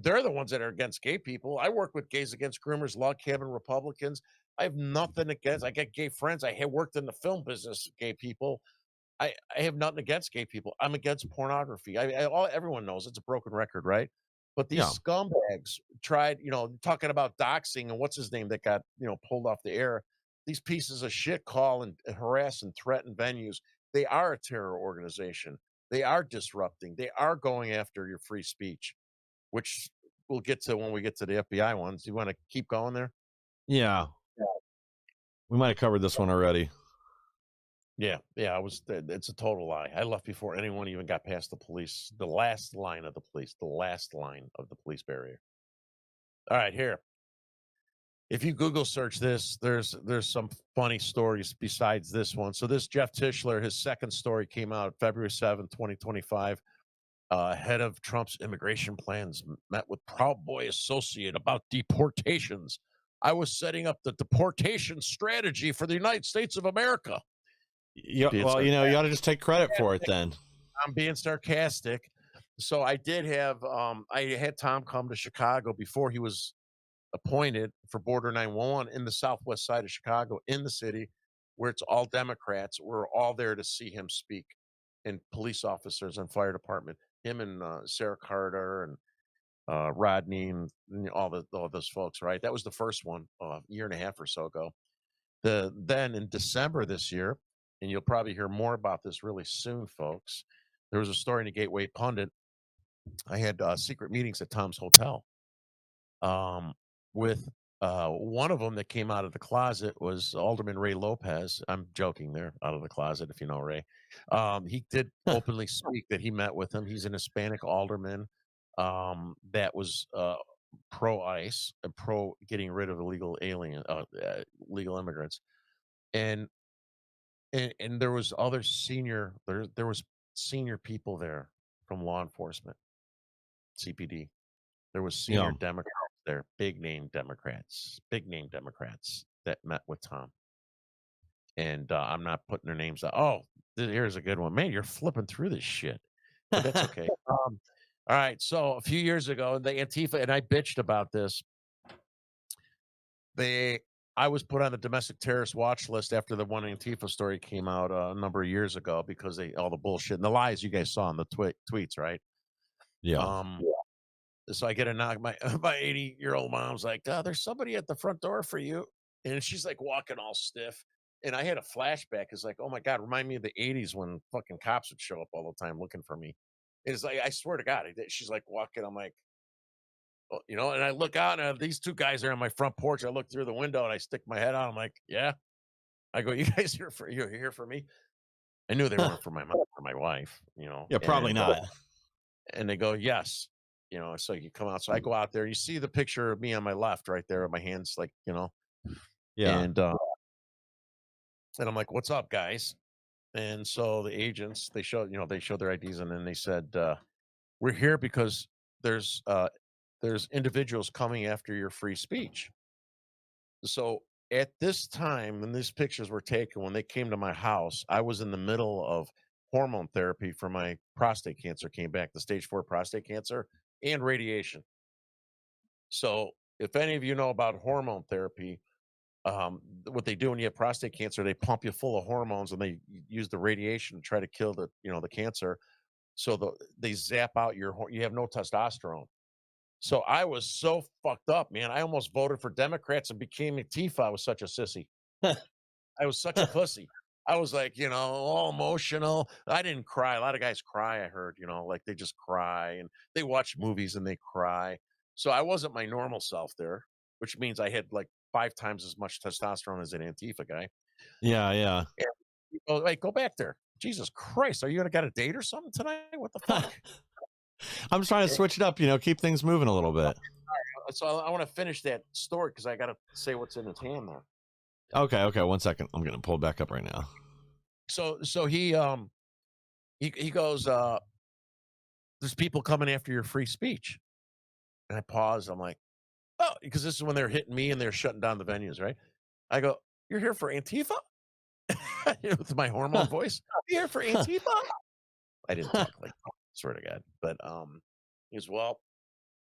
they're the ones that are against gay people. I work with Gays Against Groomers, Log Cabin Republicans. I have nothing against. I got gay friends. I have worked in the film business. Gay people. I have nothing against gay people. I'm against pornography. Everyone knows it's a broken record, right? But these Yeah. scumbags tried, talking about doxing and what's his name that got, pulled off the air. These pieces of shit call and harass and threaten venues. They are a terror organization. They are disrupting. They are going after your free speech, which we'll get to when we get to the FBI ones. You want to keep going there? Yeah. We might have covered this one already. Yeah. It's a total lie. I left before anyone even got past the police, the last line of the police barrier. All right, here. If you Google search this, there's some funny stories besides this one. So this Jeff Tischler, his second story came out February 7th, 2025. Head of Trump's immigration plans met with Proud Boy associate about deportations. I was setting up the deportation strategy for the United States of America. Yeah, well, you ought to just take credit for it then. I'm being sarcastic. So I did have I had Tom come to Chicago before he was appointed for Border 911 in the southwest side of Chicago, in the city, where it's all Democrats. We're all there to see him speak, and police officers and fire department. Him and Sarah Carter and Rodney and all those folks. Right, that was the first one a year and a half or so ago. Then in December this year, and you'll probably hear more about this really soon, folks. There was a story in the Gateway Pundit. I had secret meetings at Tom's Hotel. With one of them that came out of the closet was Alderman Ray Lopez. I'm joking there, out of the closet, if you know Ray. He did openly speak that he met with him. He's an Hispanic alderman that was pro-ICE and pro getting rid of illegal legal immigrants. And there was other there was senior people there from law enforcement, CPD. There was senior Democrats there, big name Democrats that met with Tom. And I'm not putting their names out. Oh, here's a good one. Man, you're flipping through this shit. But that's okay. All right. So a few years ago, the Antifa, and I bitched about this. I was put on the domestic terrorist watch list after the one Antifa story came out a number of years ago because all the bullshit and the lies you guys saw in the tweets, right? Yeah. So I get a knock. My 80-year-old mom's like, there's somebody at the front door for you. And she's like walking all stiff. And I had a flashback. It's like, oh my God, remind me of the 80s when fucking cops would show up all the time looking for me. It's like, I swear to God, she's like walking. I'm like, oh, and I look out and these two guys are on my front porch. I look through the window and I stick my head out. I'm like, yeah. I go, you guys you're here for me? I knew they weren't for my mom or my wife, Yeah, probably not. And they go, yes. So you come out. So I go out there. You see the picture of me on my left, right there, my hands, like, Yeah. And I'm like, "What's up, guys?" And so the agents, they show their IDs, and then they said, "We're here because there's individuals coming after your free speech." So at this time, when these pictures were taken, when they came to my house, I was in the middle of hormone therapy for my prostate cancer. Came back, the stage 4 prostate cancer. And radiation. So if any of you know about hormone therapy, what they do when you have prostate cancer, they pump you full of hormones and they use the radiation to try to kill the cancer. So they zap out you have no testosterone. So I was so fucked up, man. I almost voted for Democrats and became Antifa. I was such a sissy. I was such a pussy. I was like, all emotional. I didn't cry. A lot of guys cry, I heard, like they just cry and they watch movies and they cry. So I wasn't my normal self there, which means I had like 5 times as much testosterone as an Antifa guy. Yeah. And people, hey, go back there. Jesus Christ. Are you going to get a date or something tonight? What the fuck? I'm just trying to switch it up, keep things moving a little bit. So I want to finish that story because I got to say what's in his hand there. Okay. 1 second. I'm going to pull it back up right now. So he goes, there's people coming after your free speech. And I pause. I'm like, oh, because this is when they're hitting me and they're shutting down the venues, right? I go, you're here for Antifa? With my hormone voice. You're here for Antifa? I didn't talk like that, swear to God. But he goes, well,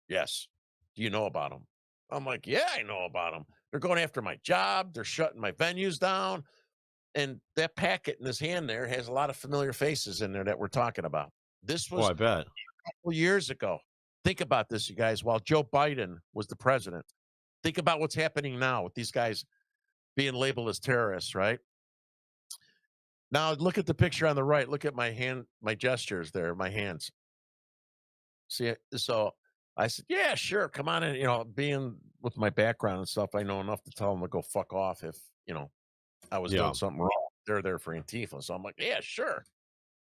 yes. Do you know about them? I'm like, yeah, I know about them. They're going after my job. They're shutting my venues down. And that packet in his hand there has a lot of familiar faces in there that we're talking about. This was I bet. a couple years ago. Think about this, you guys. While Joe Biden was the president, think about what's happening now with these guys being labeled as terrorists, right? Now look at the picture on the right. Look at my hand, my gestures there, my hands. See it? So I said, yeah, sure, come on in. You know, being with my background and stuff, I know enough to tell them to go fuck off if, you know, I was doing something wrong. They're there for Antifa. So I'm like, yeah, sure.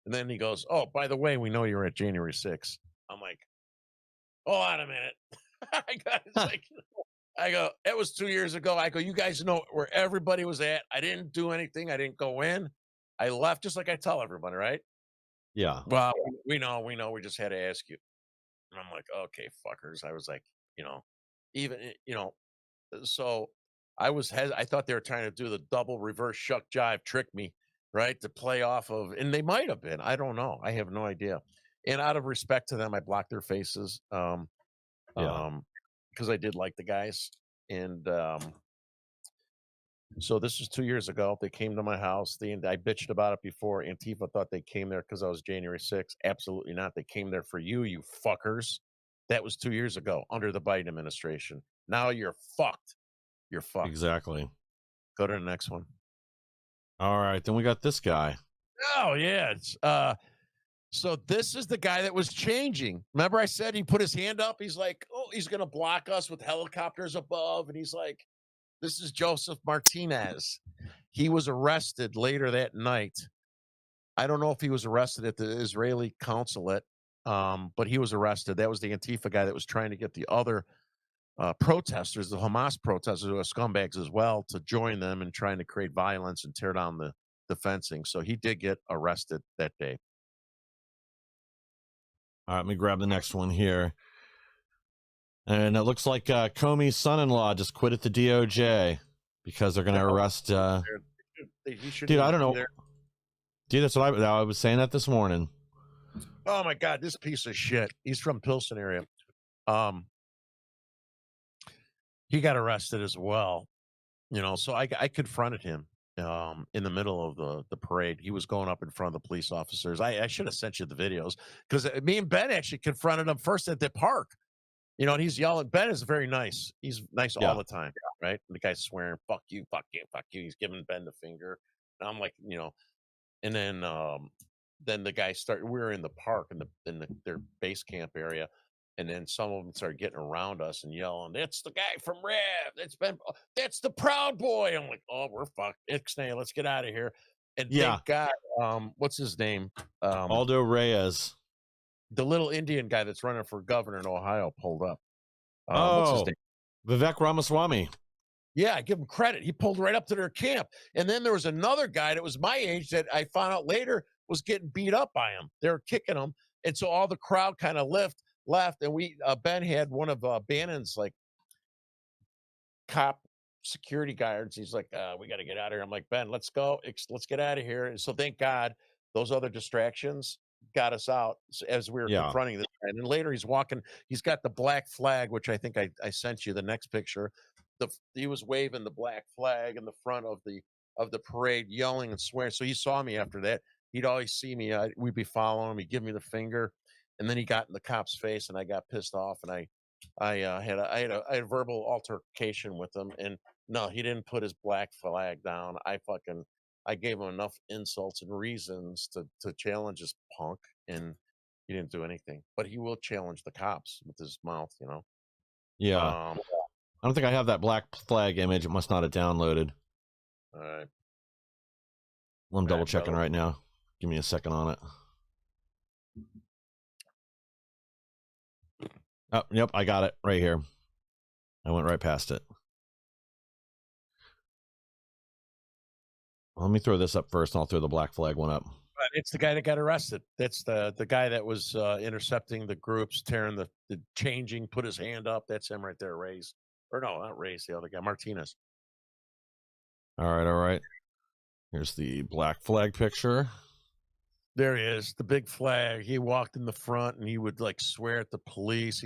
And then he goes, oh, by the way, we know you were at January 6th. I'm like, hold on a minute. I go, it was 2 years ago. I go, you guys know where everybody was at. I didn't do anything. I didn't go in. I left just like I tell everybody, right? Yeah. Well, we know. We just had to ask you. And I'm like, okay, fuckers. I was like, you know, even, you know, so I thought they were trying to do the double reverse shuck jive, trick me, right? To play off of, and they might have been. I don't know. I have no idea. And out of respect to them, I blocked their faces. Because I did like the guys. And so this was 2 years ago. They came to my house. I bitched about it before. Antifa thought they came there because I was January 6th. Absolutely not. They came there for you, you fuckers. That was 2 years ago under the Biden administration. Now you're fucked. You're fucked. Exactly. Go to the next one. All right. Then we got this guy. Oh, yeah. So this is the guy that was changing. Remember I said he put his hand up? He's like, oh, he's going to block us with helicopters above. And he's like, this is Joseph Martinez. He was arrested later that night. I don't know if he was arrested at the Israeli consulate, but he was arrested. That was the Antifa guy that was trying to get the other protesters, the Hamas protesters, who are scumbags as well, to join them in trying to create violence and tear down the fencing. So he did get arrested that day. All right, let me grab the next one here. And it looks like Comey's son-in-law just quit at the DOJ because they're going to arrest. Dude, I don't know. Dude, that's what I was saying that this morning. Oh my God, this piece of shit. He's from Pilsen area. He got arrested as well. You know, so I confronted him in the middle of the parade. He was going up in front of the police officers. I should have sent you the videos because me and Ben actually confronted him first at the park. You know, and he's yelling. Ben is very nice. He's nice all the time, right? And the guy's swearing, fuck you, fuck you, fuck you. He's giving Ben the finger. And I'm like, you know, and then the guy started, we were in the park in their base camp area. And then some of them started getting around us and yelling, that's the guy from Rev. That's the Proud Boy. I'm like, oh, we're fucked. Ixnay, let's get out of here. And thank God, what's his name? Aldo Reyes. The little Indian guy that's running for governor in Ohio pulled up. What's his name? Vivek Ramaswamy. Yeah, I give him credit. He pulled right up to their camp. And then there was another guy that was my age that I found out later was getting beat up by him. They were kicking him. And so all the crowd kind of left. And Ben had one of Bannon's like cop security guards. He's like, we got to get out of here. I'm like, Ben, let's go. Let's get out of here. And so thank God those other distractions got us out as we were confronting this guy. And then later he's walking, he's got the black flag, which I think I sent you the next picture. He was waving the black flag in the front of the parade, yelling and swearing. So he saw me after that. He'd always see me. We'd be following him. He'd give me the finger. And then he got in the cop's face and I got pissed off. And I had a verbal altercation with him. And no, he didn't put his black flag down. I gave him enough insults and reasons to challenge this punk, and he didn't do anything. But he will challenge the cops with his mouth, you know? Yeah. I don't think I have that black flag image. It must not have downloaded. All right. I'm double checking right now. Give me a second on it. Oh, yep, I got it right here. I went right past it. Let me throw this up first, and I'll throw the black flag one up. But it's the guy that got arrested. That's the guy that was intercepting the groups, tearing the changing, put his hand up. That's him right there, Reyes. Or no, not Reyes, the other guy, Martinez. All right. Here's the black flag picture. There he is, the big flag. He walked in the front, and he would like swear at the police.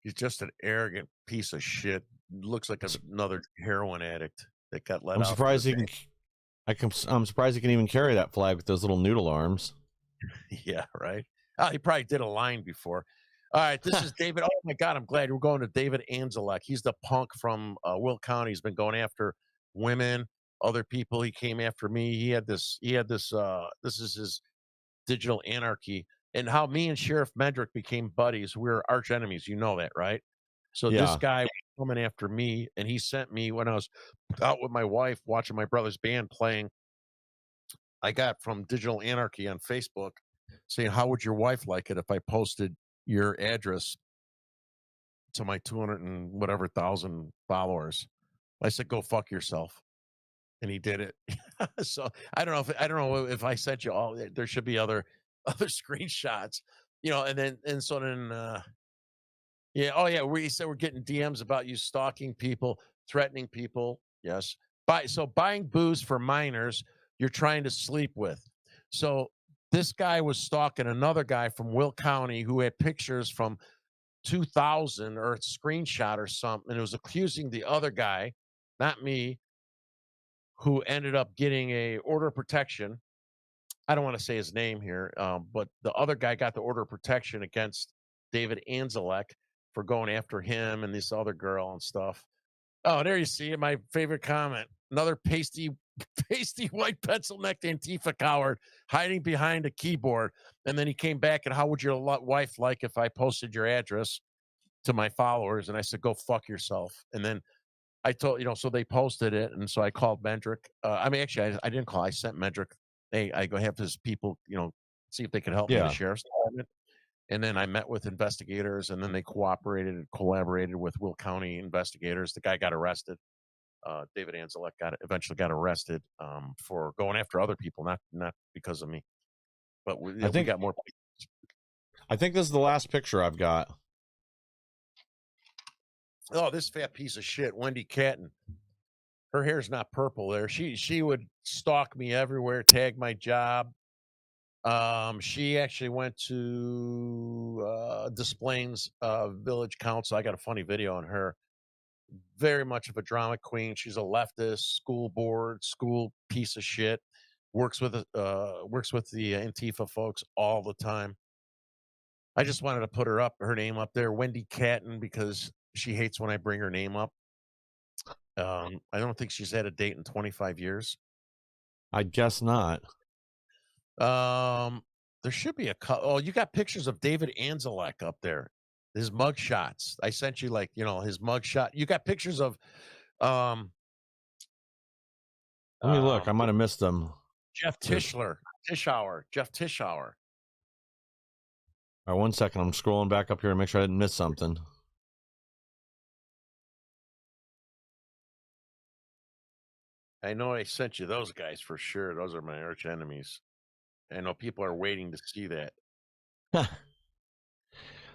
He's just an arrogant piece of shit. Looks like another heroin addict that got let out. I'm surprised he can even carry that flag with those little noodle arms. Yeah, right. Oh, he probably did a line before. All right, this is David. Oh my God, I'm glad we're going to David Anzelek. He's the punk from Will County. He's been going after women, other people. He came after me. He had this. This is his digital anarchy, and how me and Sheriff Mendrick became buddies. We're arch enemies. You know that, right? So this Yeah. guy was coming after me, and he sent me when I was out with my wife watching my brother's band playing. I got from Digital Anarchy on Facebook saying, "How would your wife like it if I posted your address to my 200 and whatever thousand followers?" I said, "Go fuck yourself," and he did it. So I don't know if I sent you all. There should be other other screenshots, and then yeah, oh yeah, we said we're getting DMs about you stalking people, threatening people. Yes, buying booze for minors you're trying to sleep with. So this guy was stalking another guy from Will County who had pictures from 2000 or a screenshot or something. And it was accusing the other guy, not me, who ended up getting a order of protection. I don't want to say his name here, but the other guy got the order of protection against David Anzelek for going after him and this other girl and stuff. Oh, there you see it. My favorite comment. Another pasty, pasty white pencil necked Antifa coward hiding behind a keyboard. And then he came back and how would your wife like if I posted your address to my followers? And I said, go fuck yourself. And then I told, so they posted it. And so I called Mendrick. Actually, I didn't call. I sent Mendrick. Hey, I go have his people, see if they could help me, the Yeah. sheriff's department. And then I met with investigators, and then they cooperated and collaborated with Will County investigators. The guy got arrested. David Anzelek eventually got arrested for going after other people, not because of me. But we got more. I think this is the last picture I've got. Oh, this fat piece of shit, Wendy Catton. Her hair's not purple there. She would stalk me everywhere, tag my job. She actually went to Des Plaines Village Council. I got a funny video on her. Very much of a drama queen. She's a leftist, school piece of shit. Works with the Antifa folks all the time. I just wanted to put her name up there, Wendy Catton, because she hates when I bring her name up. I don't think she's had a date in 25 years. I guess not. There should be oh, you got pictures of David Anzelek up there. His mug shots. I sent you his mug shot. You got pictures of let me look. I might have missed them. Jeff Tischauer. Jeff Tischauer. All right, 1 second. I'm scrolling back up here to make sure I didn't miss something. I know I sent you those guys for sure. Those are my arch enemies. I know people are waiting to see that.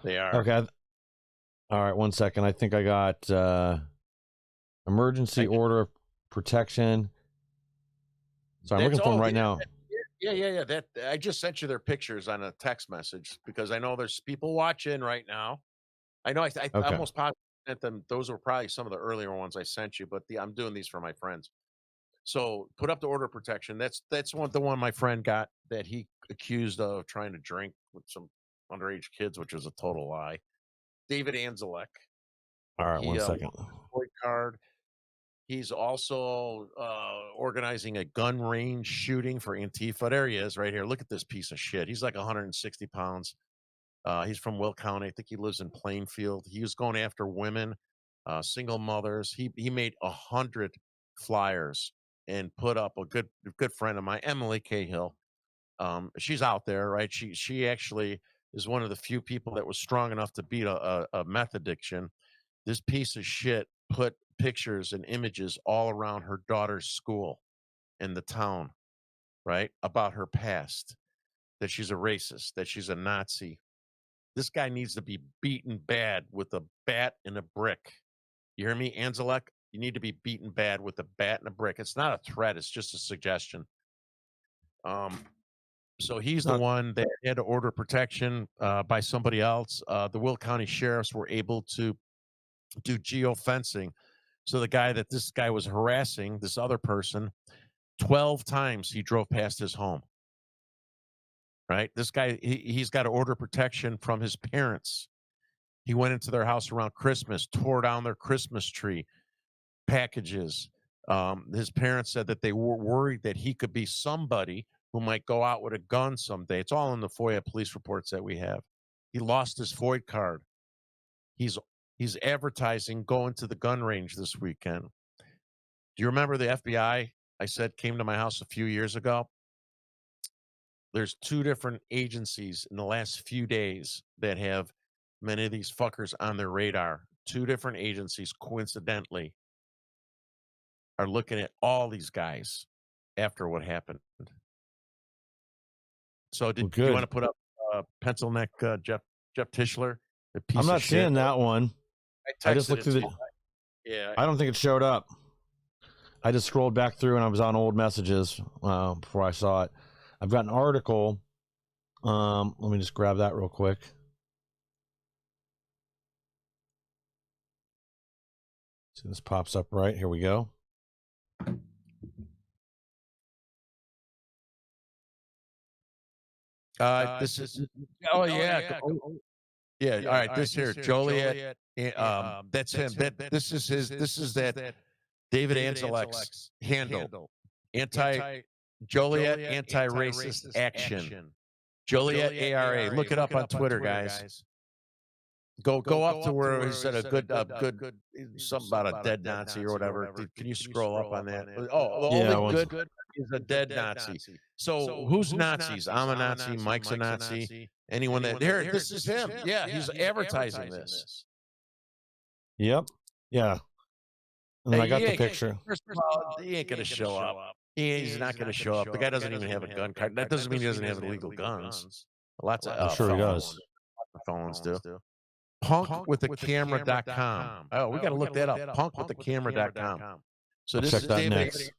They are. Okay. All right, 1 second. I think I got emergency order of protection. So I'm looking for them right now. Yeah. That I just sent you their pictures on a text message because I know there's people watching right now. I know I almost sent them. Those were probably some of the earlier ones I sent you, but I'm doing these for my friends. So put up the order of protection. That's the one my friend got that he accused of trying to drink with some underage kids, which was a total lie. David Anzelek. All right, 1 second. Card. He's also organizing a gun range shooting for Antifa. There he is right here. Look at this piece of shit. He's like 160 pounds. He's from Will County. I think he lives in Plainfield. He was going after women, single mothers. He made 100 flyers and put up a good friend of mine, Emily Cahill. She's out there, right? She actually is one of the few people that was strong enough to beat a meth addiction. This piece of shit put pictures and images all around her daughter's school in the town, right? About her past, that she's a racist, that she's a Nazi. This guy needs to be beaten bad with a bat and a brick. You hear me, Anzelek? You need to be beaten bad with a bat and a brick. It's not a threat. It's just a suggestion. So he's the one that had to order protection by somebody else. The Will County sheriffs were able to do geofencing. So this guy was harassing this other person 12 times he drove past his home. Right? This guy, he's got to order protection from his parents. He went into their house around Christmas, tore down their Christmas tree, packages. His parents said that they were worried that he could be somebody who might go out with a gun someday. It's all in the FOIA police reports that we have. He lost his FOIA card. He's advertising going to the gun range this weekend. Do you remember the FBI I said came to my house a few years ago? There's 2 different agencies in the last few days that have many of these fuckers on their radar. 2 different agencies, coincidentally, are looking at all these guys after what happened. So do you want to put up pencil neck Jeff Tischler? I'm not seeing that one. I just looked through the. Yeah, I don't think it showed up. I just scrolled back through and I was on old messages before I saw it. I've got an article. Let me just grab that real quick. See, this pops up right. Here we go. This is. Oh yeah. Yeah. All right. This here, Joliet. That's him. This is his. This is that David Angelec's handle. Joliet anti-racist action. Joliet ARA. Look it up on Twitter, guys. Go up to where he said a good something about a dead Nazi or whatever. Can you scroll up on that? Oh, the only good is a dead Nazi. So who's Nazis? I'm a Nazi. Mike's a Nazi. Anyone that here? This is him. Yeah, he's advertising this. Yep. Yeah. And I got the picture. First of all, he ain't gonna show up. He's not gonna show up. The guy doesn't even have a gun card. That doesn't mean he doesn't have illegal guns. Lots of I'm sure he does. Felons do. Punkwiththecamera.com. Oh, we got to look that up. Punkwiththecamera.com. So this is that next.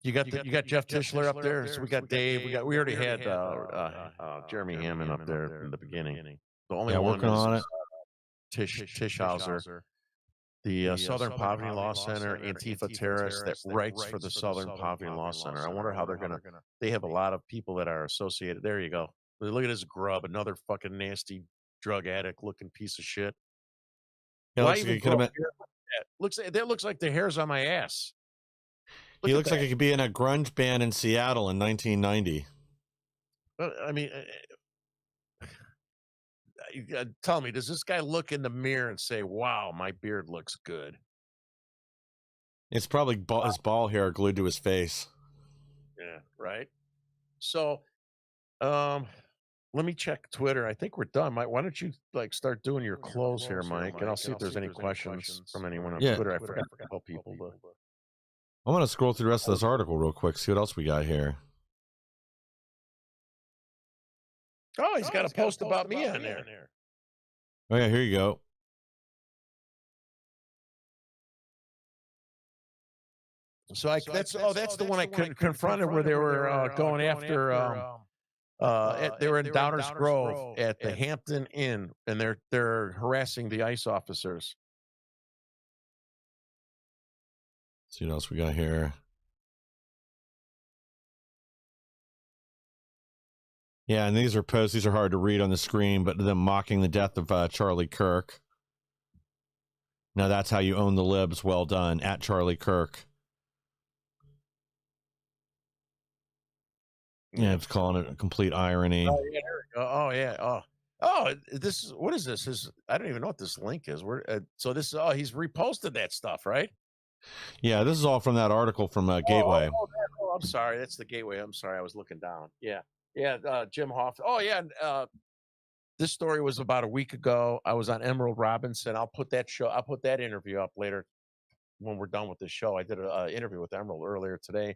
You got Jeff Tischler up there. So we got Dave. We already had Jeremy Hammond up there in the beginning. The only one working on it. Tischhauser, the Southern Poverty Law Center, Antifa terrorist that writes for the Southern Poverty Law Center. I wonder how they're gonna. They have a lot of people that are associated. There you go. Look at this grub, another fucking nasty drug addict looking piece of shit. Yeah, that looks like the hairs on my ass. He looks like he could be in a grunge band in Seattle in 1990. I mean, tell me, does this guy look in the mirror and say, "Wow, my beard looks good"? It's probably his ball hair glued to his face. Yeah, right. So, let me check Twitter. I think we're done. Mike, why don't you start doing your close here, Mike? And I'll see if there's any questions from anyone on Twitter. I forgot to tell people. I'm going to scroll through the rest of this article real quick, see what else we got here. Oh, he's got a post about me on there. Oh, yeah, here you go. So that's the one I confronted where they were going after. They were in Downers Grove at the Hampton Inn, and they're harassing the ICE officers. Let's see what else we got here. Yeah, and these are posts. These are hard to read on the screen, but them mocking the death of Charlie Kirk. Now that's how you own the libs. Well done, at Charlie Kirk. Yeah, it's calling it a complete irony. Oh yeah, there we go. Oh yeah. Oh, this is what is this? I don't even know what this link is. So this is he's reposted that stuff, right? Yeah, this is all from that article from Gateway. I'm sorry, that's the Gateway. I'm sorry, I was looking down. Yeah, Jim Hoff. Oh yeah, this story was about a week ago. I was on Emerald Robinson. I'll put that interview up later when we're done with this show. I did an interview with Emerald earlier today.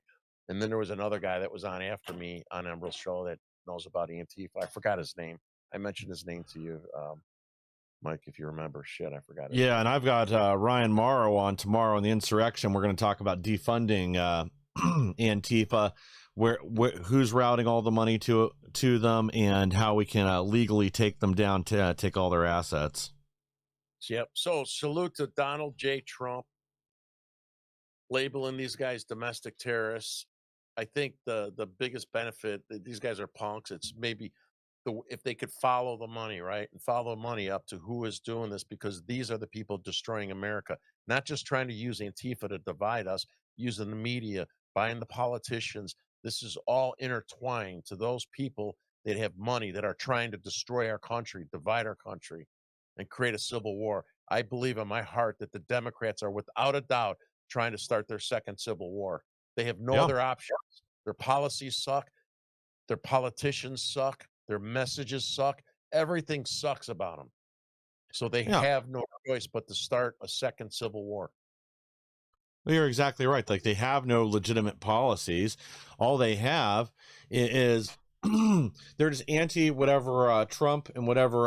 And then there was another guy that was on after me on Emerald's show that knows about Antifa. I forgot his name. I mentioned his name to you, Mike, if you remember. Shit, I forgot it. Yeah, and I've got Ryan Morrow on tomorrow on the Insurrection. We're going to talk about defunding Antifa, who's routing all the money to them, and how we can legally take them down to take all their assets. Yep. So salute to Donald J. Trump labeling these guys domestic terrorists. I think the biggest benefit, these guys are punks. It's maybe if they could follow the money, right, and follow the money up to who is doing this, because these are the people destroying America, not just trying to use Antifa to divide us, using the media, buying the politicians. This is all intertwined to those people that have money that are trying to destroy our country, divide our country, and create a civil war. I believe in my heart that the Democrats are without a doubt trying to start their second civil war. They have no other options. Their policies suck. Their politicians suck. Their messages suck. Everything sucks about them. So they have no choice but to start a second civil war. Well, you're exactly right. Like, they have no legitimate policies. All they have is they're just anti whatever Trump and whatever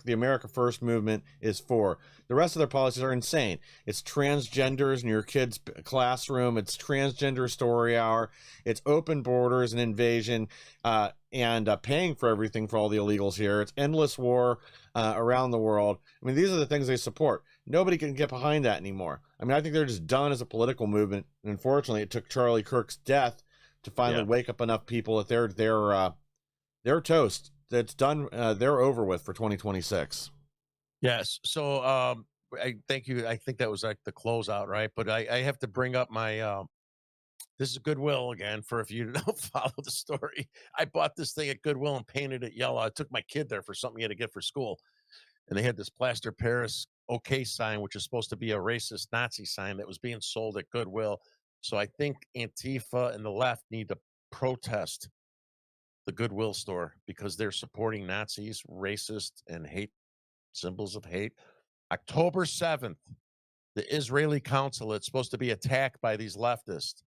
the America First movement is for. The rest of their policies are insane. It's transgenders in your kid's classroom. It's transgender story hour. It's open borders and invasion, and paying for everything for all the illegals here. It's endless war around the world. I mean, these are the things they support. Nobody can get behind that anymore. I mean, I think they're just done as a political movement. And unfortunately, it took Charlie Kirk's death to finally wake up enough people that they're toast. That's done. They're over with for 2026. Yes. So I thank you. I think that was like the closeout, right? But I have to bring up my this is Goodwill again, for if you don't follow the story. I bought this thing at Goodwill and painted it yellow. I took my kid there for something he had to get for school. And they had this plaster Paris OK sign, which is supposed to be a racist Nazi sign that was being sold at Goodwill. So I think Antifa and the left need to protest the Goodwill store because they're supporting Nazis, racist, and hate, symbols of hate. October 7th, the Israeli consulate is supposed to be attacked by these leftists.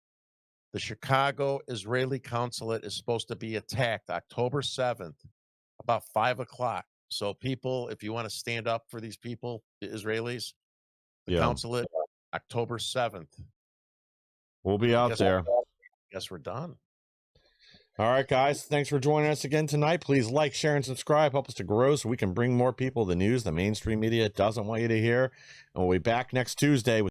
The Chicago Israeli consulate is supposed to be attacked October 7th, about 5 o'clock. So people, if you want to stand up for these people, the Israelis, the consulate, October 7th. We'll be out there. Guess we're done. All right, guys. Thanks for joining us again tonight. Please like, share, and subscribe. Help us to grow so we can bring more people the news the mainstream media doesn't want you to hear. And we'll be back next Tuesday with